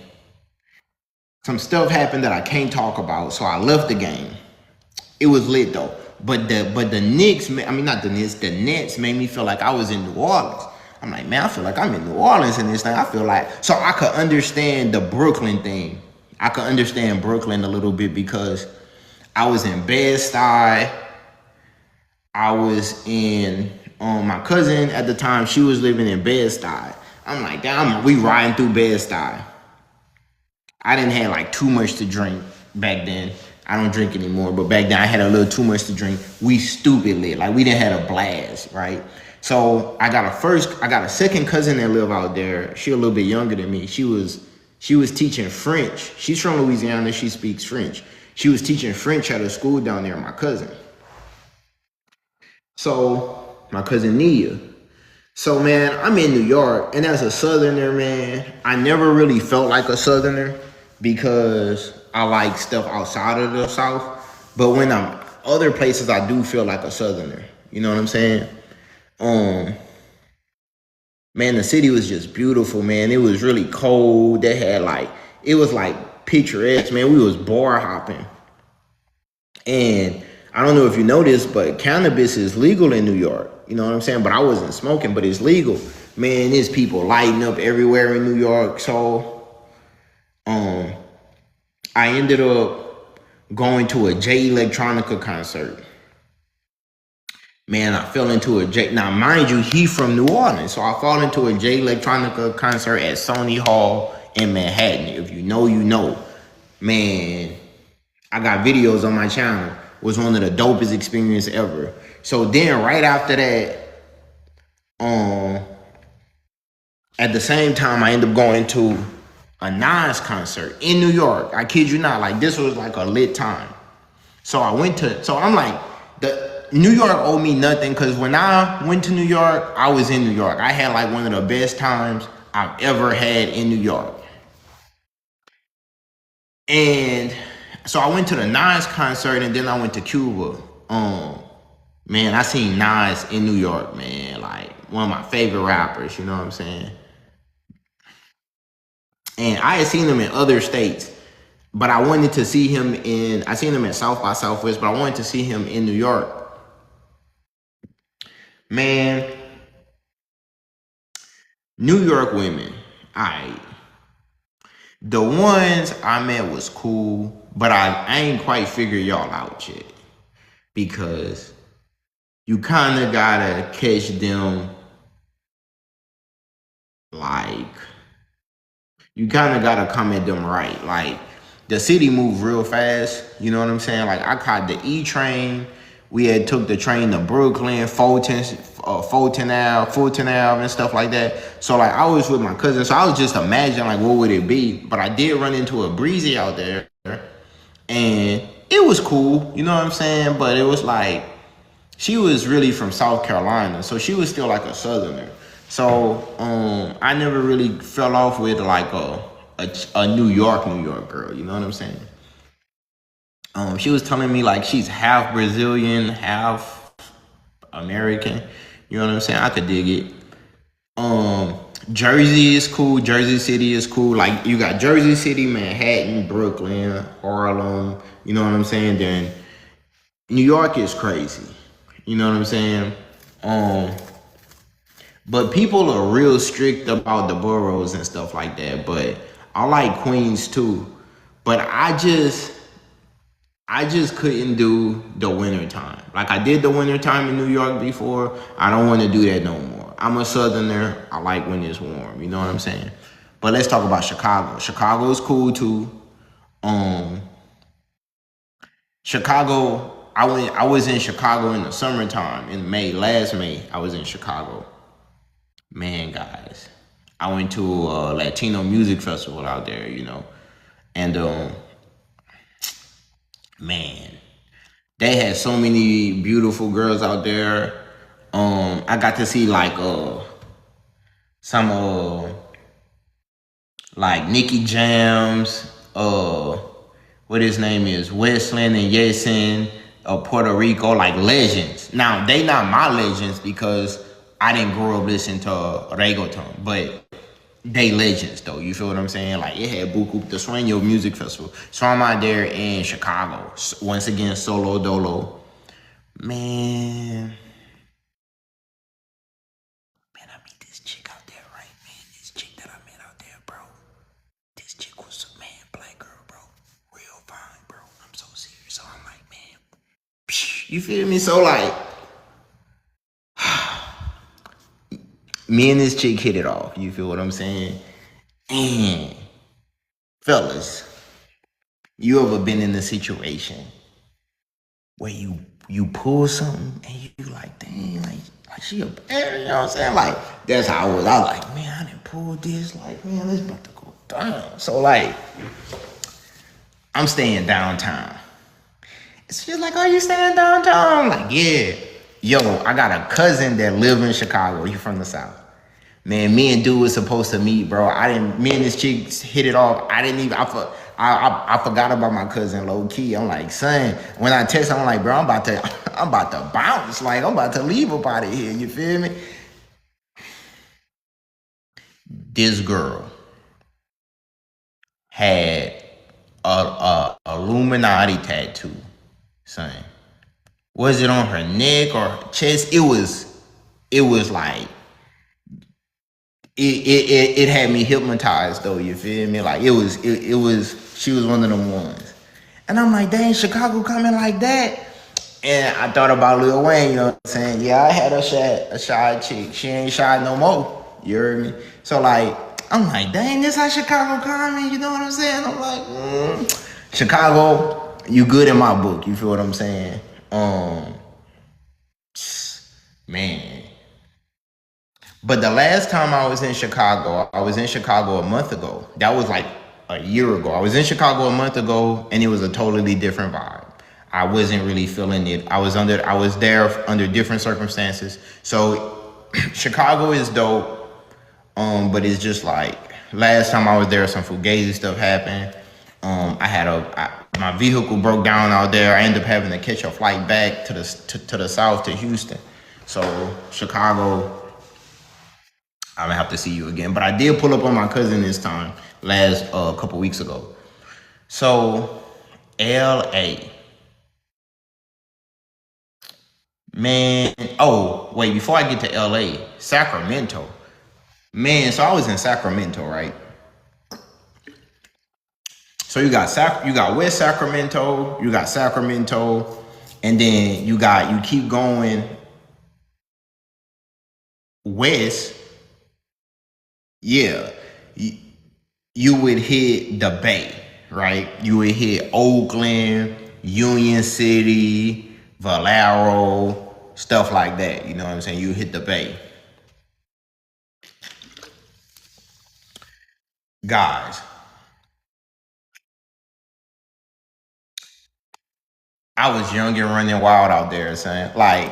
Some stuff happened that I can't talk about, so I left the game. It was lit though. the Knicks, I mean not the Knicks, the Nets made me feel like I was in New Orleans. I'm like, man, I feel like I'm in New Orleans in this thing. I feel like, so I could understand the Brooklyn thing. I could understand Brooklyn a little bit because I was in Bed-Stuy. I was in, my cousin at the time, she was living in Bed-Stuy. I'm like, damn, we riding through Bed-Stuy. I didn't have like too much to drink back then. I don't drink anymore, but back then I had a little too much to drink. We stupid lit, like we didn't have a blast, right? So I got a second cousin that lived out there. She a little bit younger than me. She was teaching French. She's from Louisiana. She speaks French. She was teaching French at a school down there. My cousin. So my cousin Nia. So man, I'm in New York, and as a Southerner, man, I never really felt like a Southerner because I like stuff outside of the South. But when I'm other places, I do feel like a Southerner. You know what I'm saying? Man, the city was just beautiful, man. It was really cold. They had it was like picturesque, man. We was bar hopping. And I don't know if you know this, but cannabis is legal in New York. You know what I'm saying? But I wasn't smoking, but it's legal. Man, there's people lighting up everywhere in New York. So I ended up going to a Jay Electronica concert. Man, I fell into a Jay. Now, mind you, he from New Orleans. So I fell into a Jay Electronica concert at Sony Hall in Manhattan. If you know, you know. Man, I got videos on my channel. It was one of the dopest experiences ever. So then right after that, at the same time, I ended up going to a Nas concert in New York. I kid you not, like this was like a lit time. So I'm like, the New York owed me nothing because when I went to New York, I was in New York. I had like one of the best times I've ever had in New York. And so I went to the Nas concert and then I went to Cuba. Man, I seen Nas in New York, man. Like one of my favorite rappers, you know what I'm saying? And I had seen him in other states, but I wanted to see him I seen him at South by Southwest, but I wanted to see him in New York. Man, New York women, the ones I met was cool, but I ain't quite figured y'all out yet. Because you kind of gotta catch them, like, you kind of gotta come at them right. Like, the city moved real fast, you know what I'm saying? Like, I caught the E train. We had took the train to Brooklyn, Fulton Ave, and stuff like that. So, like, I was with my cousin, so I was just imagining, like, what would it be? But I did run into a breezy out there, and it was cool, you know what I'm saying? But it was like, she was really from South Carolina, so she was still like a Southerner. So I never really fell off with like a New York girl. You know what I'm saying? She was telling me like she's half Brazilian, half American. You know what I'm saying? I could dig it. Jersey is cool. Jersey City is cool. Like you got Jersey City, Manhattan, Brooklyn, Harlem. You know what I'm saying? Then New York is crazy. You know what I'm saying? But people are real strict about the boroughs and stuff like that. But I like Queens too. But I just couldn't do the winter time. Like I did the winter time in New York before. I don't want to do that no more. I'm a Southerner. I like when it's warm. You know what I'm saying? But let's talk about Chicago. Chicago is cool too. Chicago, I was in Chicago in the summertime in last May, I was in Chicago. Man, guys, I went to a Latino music festival out there, you know. And man, they had so many beautiful girls out there. I got to see like some like Nicky Jams, what his name is, Westland and Yesin of Puerto Rico, like legends. Now, they not my legends because I didn't grow up listening to reggaeton, but they legends though, you feel what I'm saying? Like it had Buku, the Sueño Music Festival. So I'm out there in Chicago, once again, solo dolo. Man, I meet this chick out there, right, man? This chick that I met out there, bro. This chick was a man, black girl, bro. Real fine, bro. I'm so serious. So I'm like, man, you feel me? So like, me and this chick hit it off. You feel what I'm saying? And fellas, you ever been in a situation where you pull something and you like, dang, like she a bad, you know what I'm saying? Like, that's how I was. I was like, man, I didn't pull this. Like, man, this about to go down. So like, I'm staying downtown. It's just like, oh, you staying downtown? I'm like, yeah. Yo, I got a cousin that live in Chicago. He from the South. Man, me and dude was supposed to meet, bro. Me and this chick hit it off. I forgot about my cousin low key. I'm like, son, when I text him, I'm like, bro, I'm about to bounce. Like, I'm about to leave up out of here. You feel me? This girl had a Illuminati tattoo, son. Was it on her neck or her chest? It was like, it had me hypnotized though, you feel me? Like it was she was one of them ones. And I'm like, dang, Chicago coming like that. And I thought about Lil Wayne, you know what I'm saying? Yeah, I had a shy chick. She ain't shy no more. You heard me? So like, I'm like, dang, this how Chicago coming, you know what I'm saying? I'm like, Chicago, you good in my book, you feel what I'm saying? Man. But the last time I was in Chicago a month ago. That was like a year ago. I was in Chicago a month ago, and it was a totally different vibe. I wasn't really feeling it. I was there under different circumstances. So Chicago is dope. But it's just like last time I was there, some fugazi stuff happened. My vehicle broke down out there. I ended up having to catch a flight back to the south to Houston. So Chicago, I'm gonna have to see you again. But I did pull up on my cousin this time, last couple weeks ago. So LA. Man, oh, wait, before I get to LA, Sacramento. Man, so I was in Sacramento, right? So you got West Sacramento, you got Sacramento, and then you keep going west. Yeah, you would hit the Bay, right? You would hit Oakland, Union City, Valero, stuff like that. You know what I'm saying? You hit the Bay. Guys, I was young and running wild out there, saying like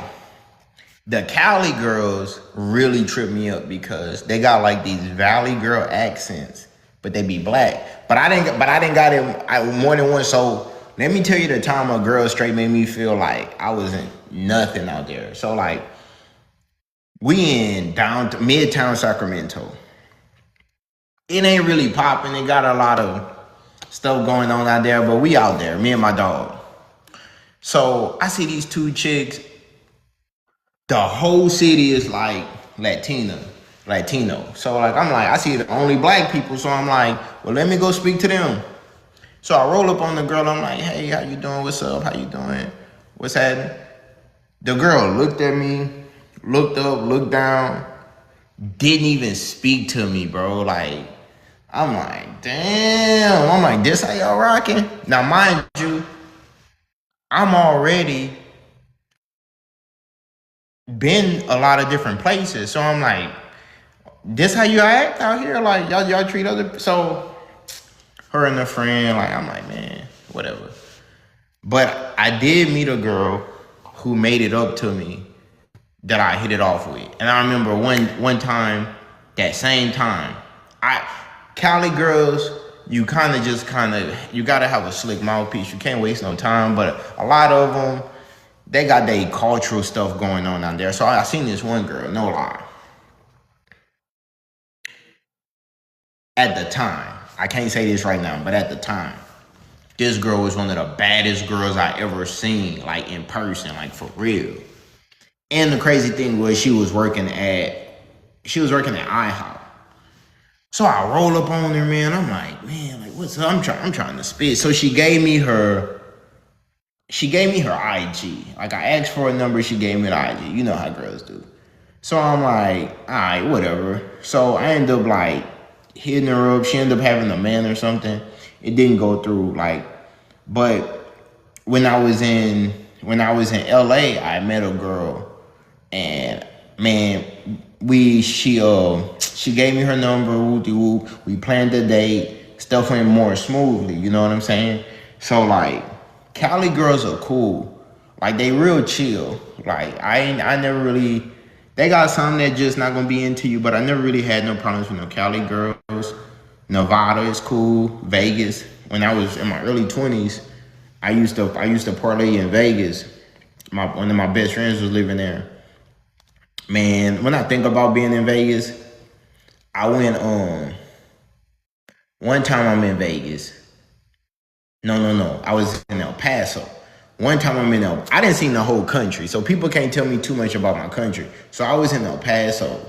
the Cali girls really trip me up because they got like these Valley girl accents, but they be black. But I didn't got it more than one. So let me tell you the time a girl straight made me feel like I wasn't nothing out there. So like we in Midtown Sacramento. It ain't really popping. It got a lot of stuff going on out there, but we out there, me and my dog. So I see these two chicks. The whole city is like Latino. So like I'm like, I see the only black people, so I'm like, well, let me go speak to them. So I roll up on the girl, I'm like, hey, how you doing? What's up? How you doing? What's happening? The girl looked at me, looked up, looked down, didn't even speak to me, bro. Like, I'm like, damn. I'm like, this how y'all rocking? Now, mind you, I'm already been a lot of different places. So I'm like, this how you act out here? Like, y'all treat other... So, her and her friend, like, I'm like, man, whatever. But I did meet a girl who made it up to me that I hit it off with. And I remember one time, that same time, Cali girls, you gotta have a slick mouthpiece. You can't waste no time, but a lot of them, they got their cultural stuff going on down there. So I seen this one girl, no lie. At the time, I can't say this right now, but at the time, this girl was one of the baddest girls I ever seen, like in person, like for real. And the crazy thing was she was working at IHOP. So I roll up on her, man. I'm like, man, like what's up? I'm trying to spit. So she gave me her IG. Like I asked for a number, she gave me the IG. You know how girls do. So I'm like, all right, whatever. So I end up like hitting her up. She ended up having a man or something. It didn't go through, like, but when I was in LA, I met a girl, and man, she gave me her number. We planned the date. Stuff went more smoothly. You know what I'm saying? So like, Cali girls are cool. Like they real chill. Like I never really. They got some that just not gonna be into you, but I never really had no problems with no Cali girls. Nevada is cool. Vegas. When I was in my early 20s, I used to parlay in Vegas. One of my best friends was living there. Man, when I think about being in Vegas, I went one time I'm in Vegas. No. I was in El Paso. One time I didn't see the whole country, so people can't tell me too much about my country. So I was in El Paso.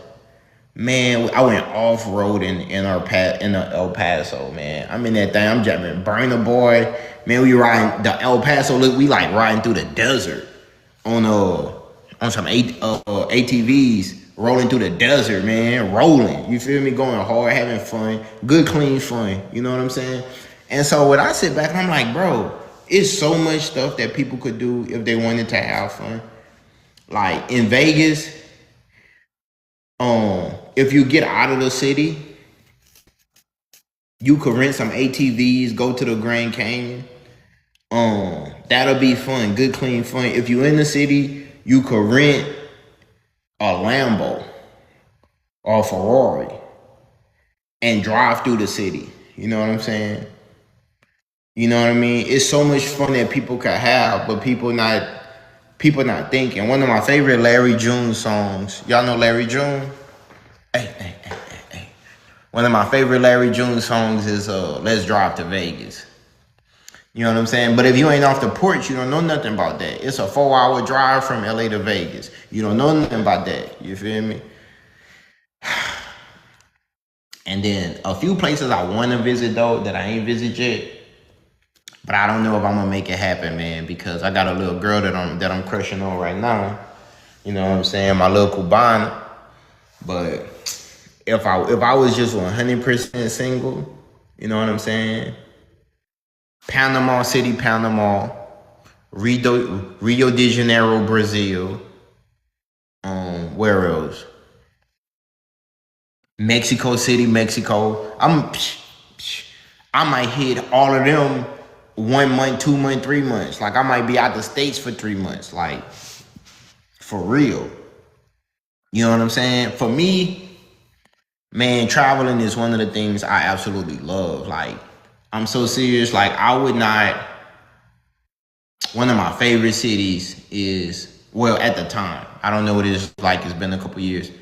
Man, I went off-road in El Paso, man. I'm in that thing, I'm jamming Burna Boy. Man, we riding the El Paso, look, we like riding through the desert on some ATVs, rolling through the desert, man, rolling. You feel me? Going hard, having fun, good, clean fun. You know what I'm saying? And so when I sit back, I'm like, bro, it's so much stuff that people could do if they wanted to have fun. Like in Vegas, if you get out of the city, you could rent some ATVs, go to the Grand Canyon. That'll be fun, good, clean fun. If you in the city, you could rent a Lambo or a Ferrari and drive through the city. You know what I'm saying? You know what I mean? It's so much fun that people could have, but people not thinking. One of my favorite Larry June songs. Y'all know Larry June? Hey. One of my favorite Larry June songs is Let's Drive to Vegas. You know what I'm saying? But if you ain't off the porch, you don't know nothing about that. It's a 4-hour drive from LA to Vegas. You don't know nothing about that. You feel me? And then a few places I want to visit though that I ain't visit yet. But I don't know if I'm gonna make it happen, man, because I got a little girl that I'm crushing on right now. You know what I'm saying? My little Cubana. But if I was just 100% single, you know what I'm saying? Panama City, Panama, Rio de Janeiro, Brazil. Where else? Mexico City, Mexico. I might hit all of them 1 month, 2 months, 3 months. Like I might be out the States for 3 months. Like for real. You know what I'm saying? For me, man, traveling is one of the things I absolutely love. Like I'm so serious. Like one of my favorite cities is, well, at the time, I don't know what it is like. It's been a couple years,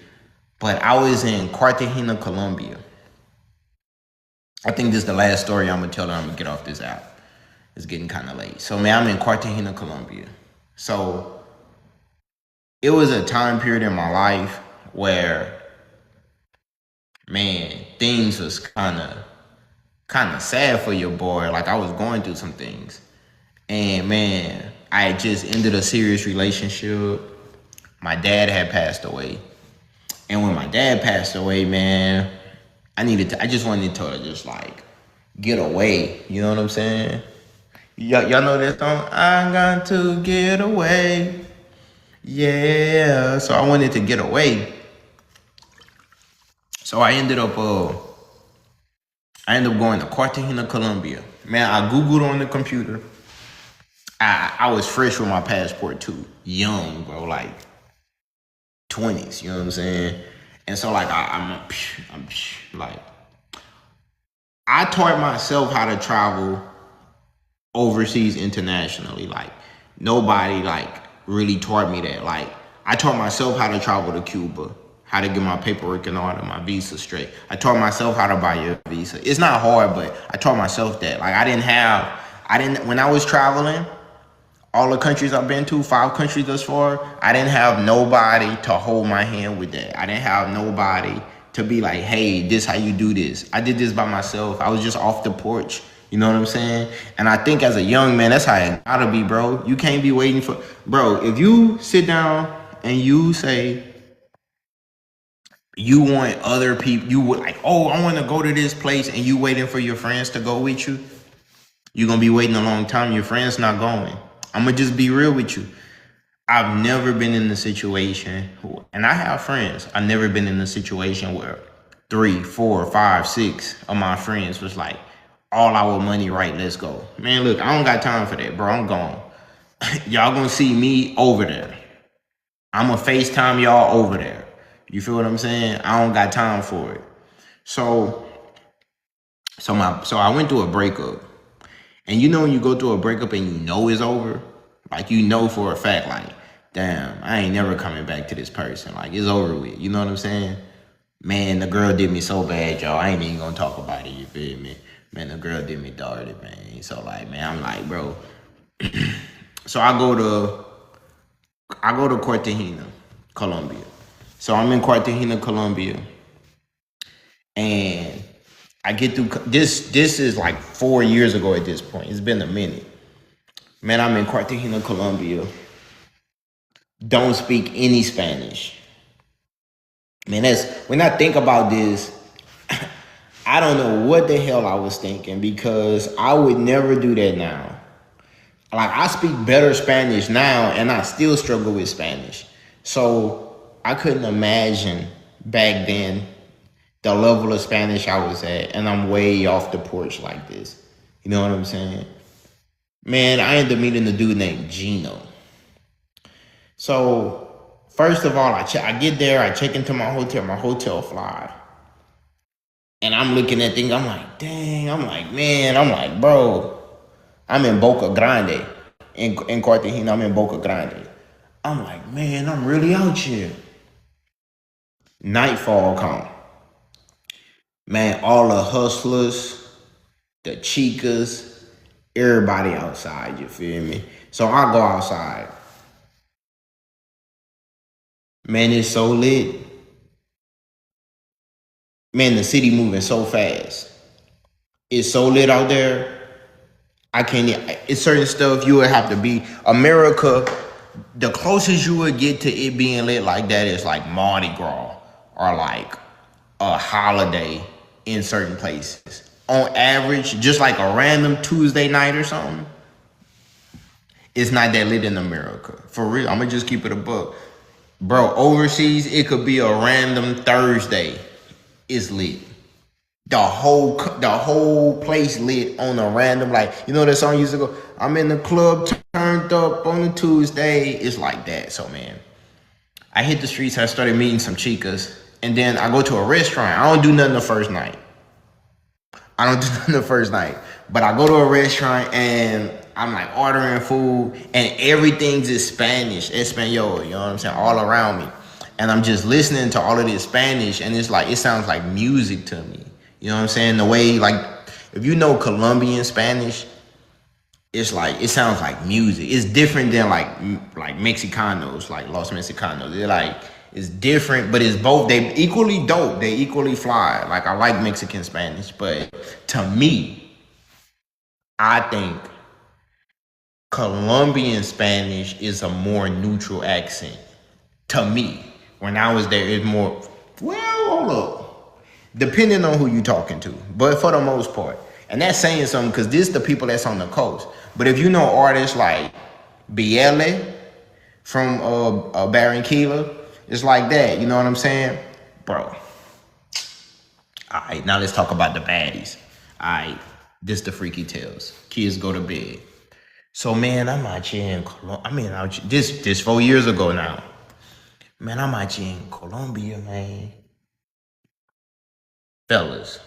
but I was in Cartagena, Colombia. I think this is the last story I'm gonna tell, and I'm gonna get off this app. It's getting kind of late. So, man, I'm in Cartagena, Colombia. So, it was a time period in my life where, man, things was kind of sad for your boy. Like, I was going through some things. And, man, I had just ended a serious relationship. My dad had passed away. And when my dad passed away, man, I just wanted to just, like, get away. You know what I'm saying? Y'all know that song? I got to get away. Yeah. So I wanted to get away. So I ended up going to Cartagena, Colombia. Man, I Googled on the computer. I was fresh with my passport too. Young, bro, like 20s, you know what I'm saying? And so like I'm like, I taught myself how to travel overseas internationally. Like nobody like really taught me that. Like I taught myself how to travel to Cuba, how to get my paperwork and order, my visa straight. I taught myself how to buy your visa. It's not hard, but I taught myself that. Like I I didn't, when I was traveling, all the countries I've been to, 5 countries thus far, I didn't have nobody to hold my hand with that. I didn't have nobody to be like, hey, this how you do this. I did this by myself. I was just off the porch. You know what I'm saying? And I think as a young man, that's how it gotta be, bro. You can't be waiting for, bro, if you sit down and you say, you want other people, you would like, oh, I want to go to this place, and you waiting for your friends to go with you, you're gonna be waiting a long time. Your friends not going. I'm gonna just be real with you. I've never been in a situation, and I have friends. I've never been in a situation where 3, 4, 5, 6 of my friends was like, all our money right, let's go. Man, look, I don't got time for that, bro. I'm gone. Y'all gonna see me over there. I'm gonna FaceTime y'all over there. You feel what I'm saying? I don't got time for it. So I went through a breakup. And you know when you go through a breakup and you know it's over, like you know for a fact, like, damn, I ain't never coming back to this person. Like, it's over with. You know what I'm saying? Man, the girl did me so bad, y'all. I ain't even gonna talk about it, you feel me? Man, the girl did me dirty, man. So like, man, I'm like, bro. So I go to Cartagena, Colombia. So I'm in Cartagena, Colombia, and I get through this. This is like 4 years ago at this point. It's been a minute. Man, I'm in Cartagena, Colombia. Don't speak any Spanish. Man, when I think about this, I don't know what the hell I was thinking, because I would never do that now. Like, I speak better Spanish now, and I still struggle with Spanish. So I couldn't imagine back then the level of Spanish I was at, and I'm way off the porch like this. You know what I'm saying? Man, I ended up meeting a dude named Gino. So first of all, I get there, I check into my hotel fly. And I'm looking at things, I'm like, dang, I'm like, man, I'm like, bro, I'm in Boca Grande. In Cartagena, I'm in Boca Grande. I'm like, man, I'm really out here. Nightfall come. Man, all the hustlers, the chicas, everybody outside, you feel me? So I go outside. Man, it's so lit. Man, the city moving so fast. It's so lit out there. I can't, it's certain stuff you would have to be. America, the closest you would get to it being lit like that is like Mardi Gras or like a holiday in certain places. On average, just like a random Tuesday night or something, it's not that lit in America. For real, I'm gonna just keep it a buck. Bro, overseas, it could be a random Thursday. It's lit. The whole place lit on a random, like, you know that song used to go, I'm in the club turned up on a Tuesday. It's like that. So man, I hit the streets, I started meeting some chicas, and then I go to a restaurant. I don't do nothing the first night. But I go to a restaurant and I'm like ordering food, and everything's in Spanish, Espanol, you know what I'm saying, all around me. And I'm just listening to all of this Spanish, and it's like, it sounds like music to me. You know what I'm saying? The way, like, if you know Colombian Spanish, it's like, it sounds like music. It's different than like Mexicanos, like Los Mexicanos. They're like, it's different, but it's both. They equally dope. They equally fly. Like, I like Mexican Spanish, but to me, I think Colombian Spanish is a more neutral accent. To me, when I was there, it's more, well, hold up. Depending on who you talking to, but for the most part. And that's saying something, because this is the people that's on the coast. But if you know artists like Biele from Barranquilla, it's like that. You know what I'm saying? Bro. All right, now let's talk about the baddies. All right, this the freaky tales. Kids go to bed. So, man, I'm out here in Colombia. This 4 years ago now. Man, I'm out here in Colombia, man. Fellas,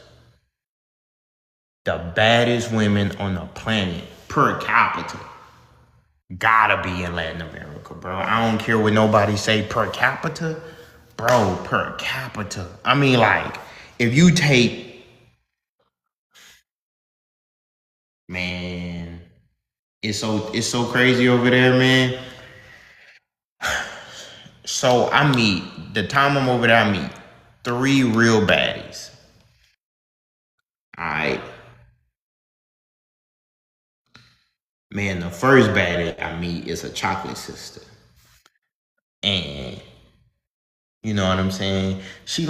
the baddest women on the planet per capita gotta be in Latin America, bro. I don't care what nobody say per capita. Bro, per capita. I mean, like, if you take, man, It's so crazy over there, man. So the time I'm over there, I meet 3 real baddies. Alright. Man, the first baddie I meet is a chocolate sister. And you know what I'm saying? She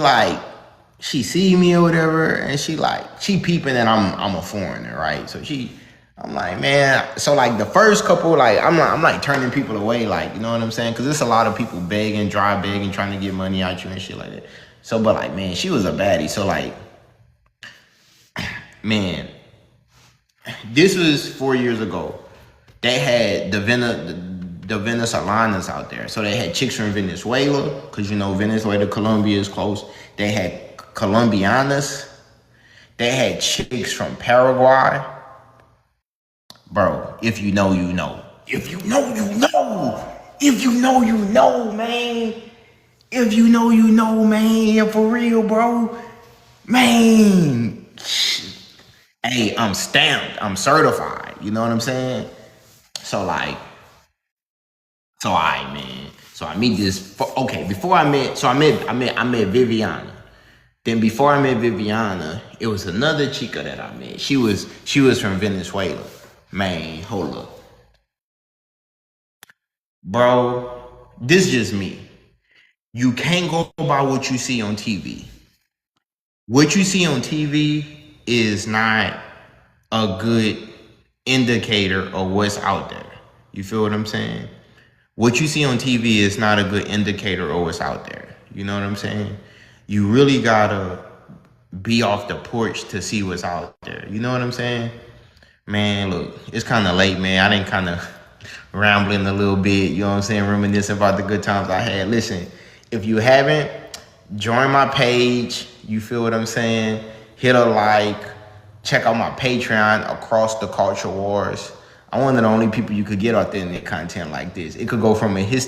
see me or whatever, and she peeping that I'm a foreigner, right? So I'm like, man. So like the first couple, like I'm like turning people away, like, you know what I'm saying? Because there's a lot of people begging, dry begging, trying to get money out you and shit like that. So, but like, man, she was a baddie. So like, man, this was 4 years ago. They had the Venezolanas out there. So they had chicks from Venezuela, because you know Venezuela, Colombia is close. They had Colombianas. They had chicks from Paraguay. Bro, if you know, you know. If you know, you know. If you know, you know, man. If you know, you know, man. For real, bro. Man. Hey, I'm stamped. I'm certified. You know what I'm saying? So like, I man. So I meet this. Okay, before I met Viviana. Then before I met Viviana, it was another chica that I met. She was from Venezuela. Man, hold up, bro. This just me. You can't go by what you see on TV. What you see on TV is not a good indicator of what's out there. You feel what I'm saying? What you see on TV is not a good indicator of what's out there. You know what I'm saying? You really gotta be off the porch to see what's out there. You know what I'm saying? Man, look, it's kind of late, man. I didn't kind of rambling a little bit, you know what I'm saying? Reminiscing about the good times I had. Listen, if you haven't, join my page. You feel what I'm saying? Hit a like. Check out my Patreon, Across the Culture Wars. I'm one of the only people you could get authentic content like this. It could go from a history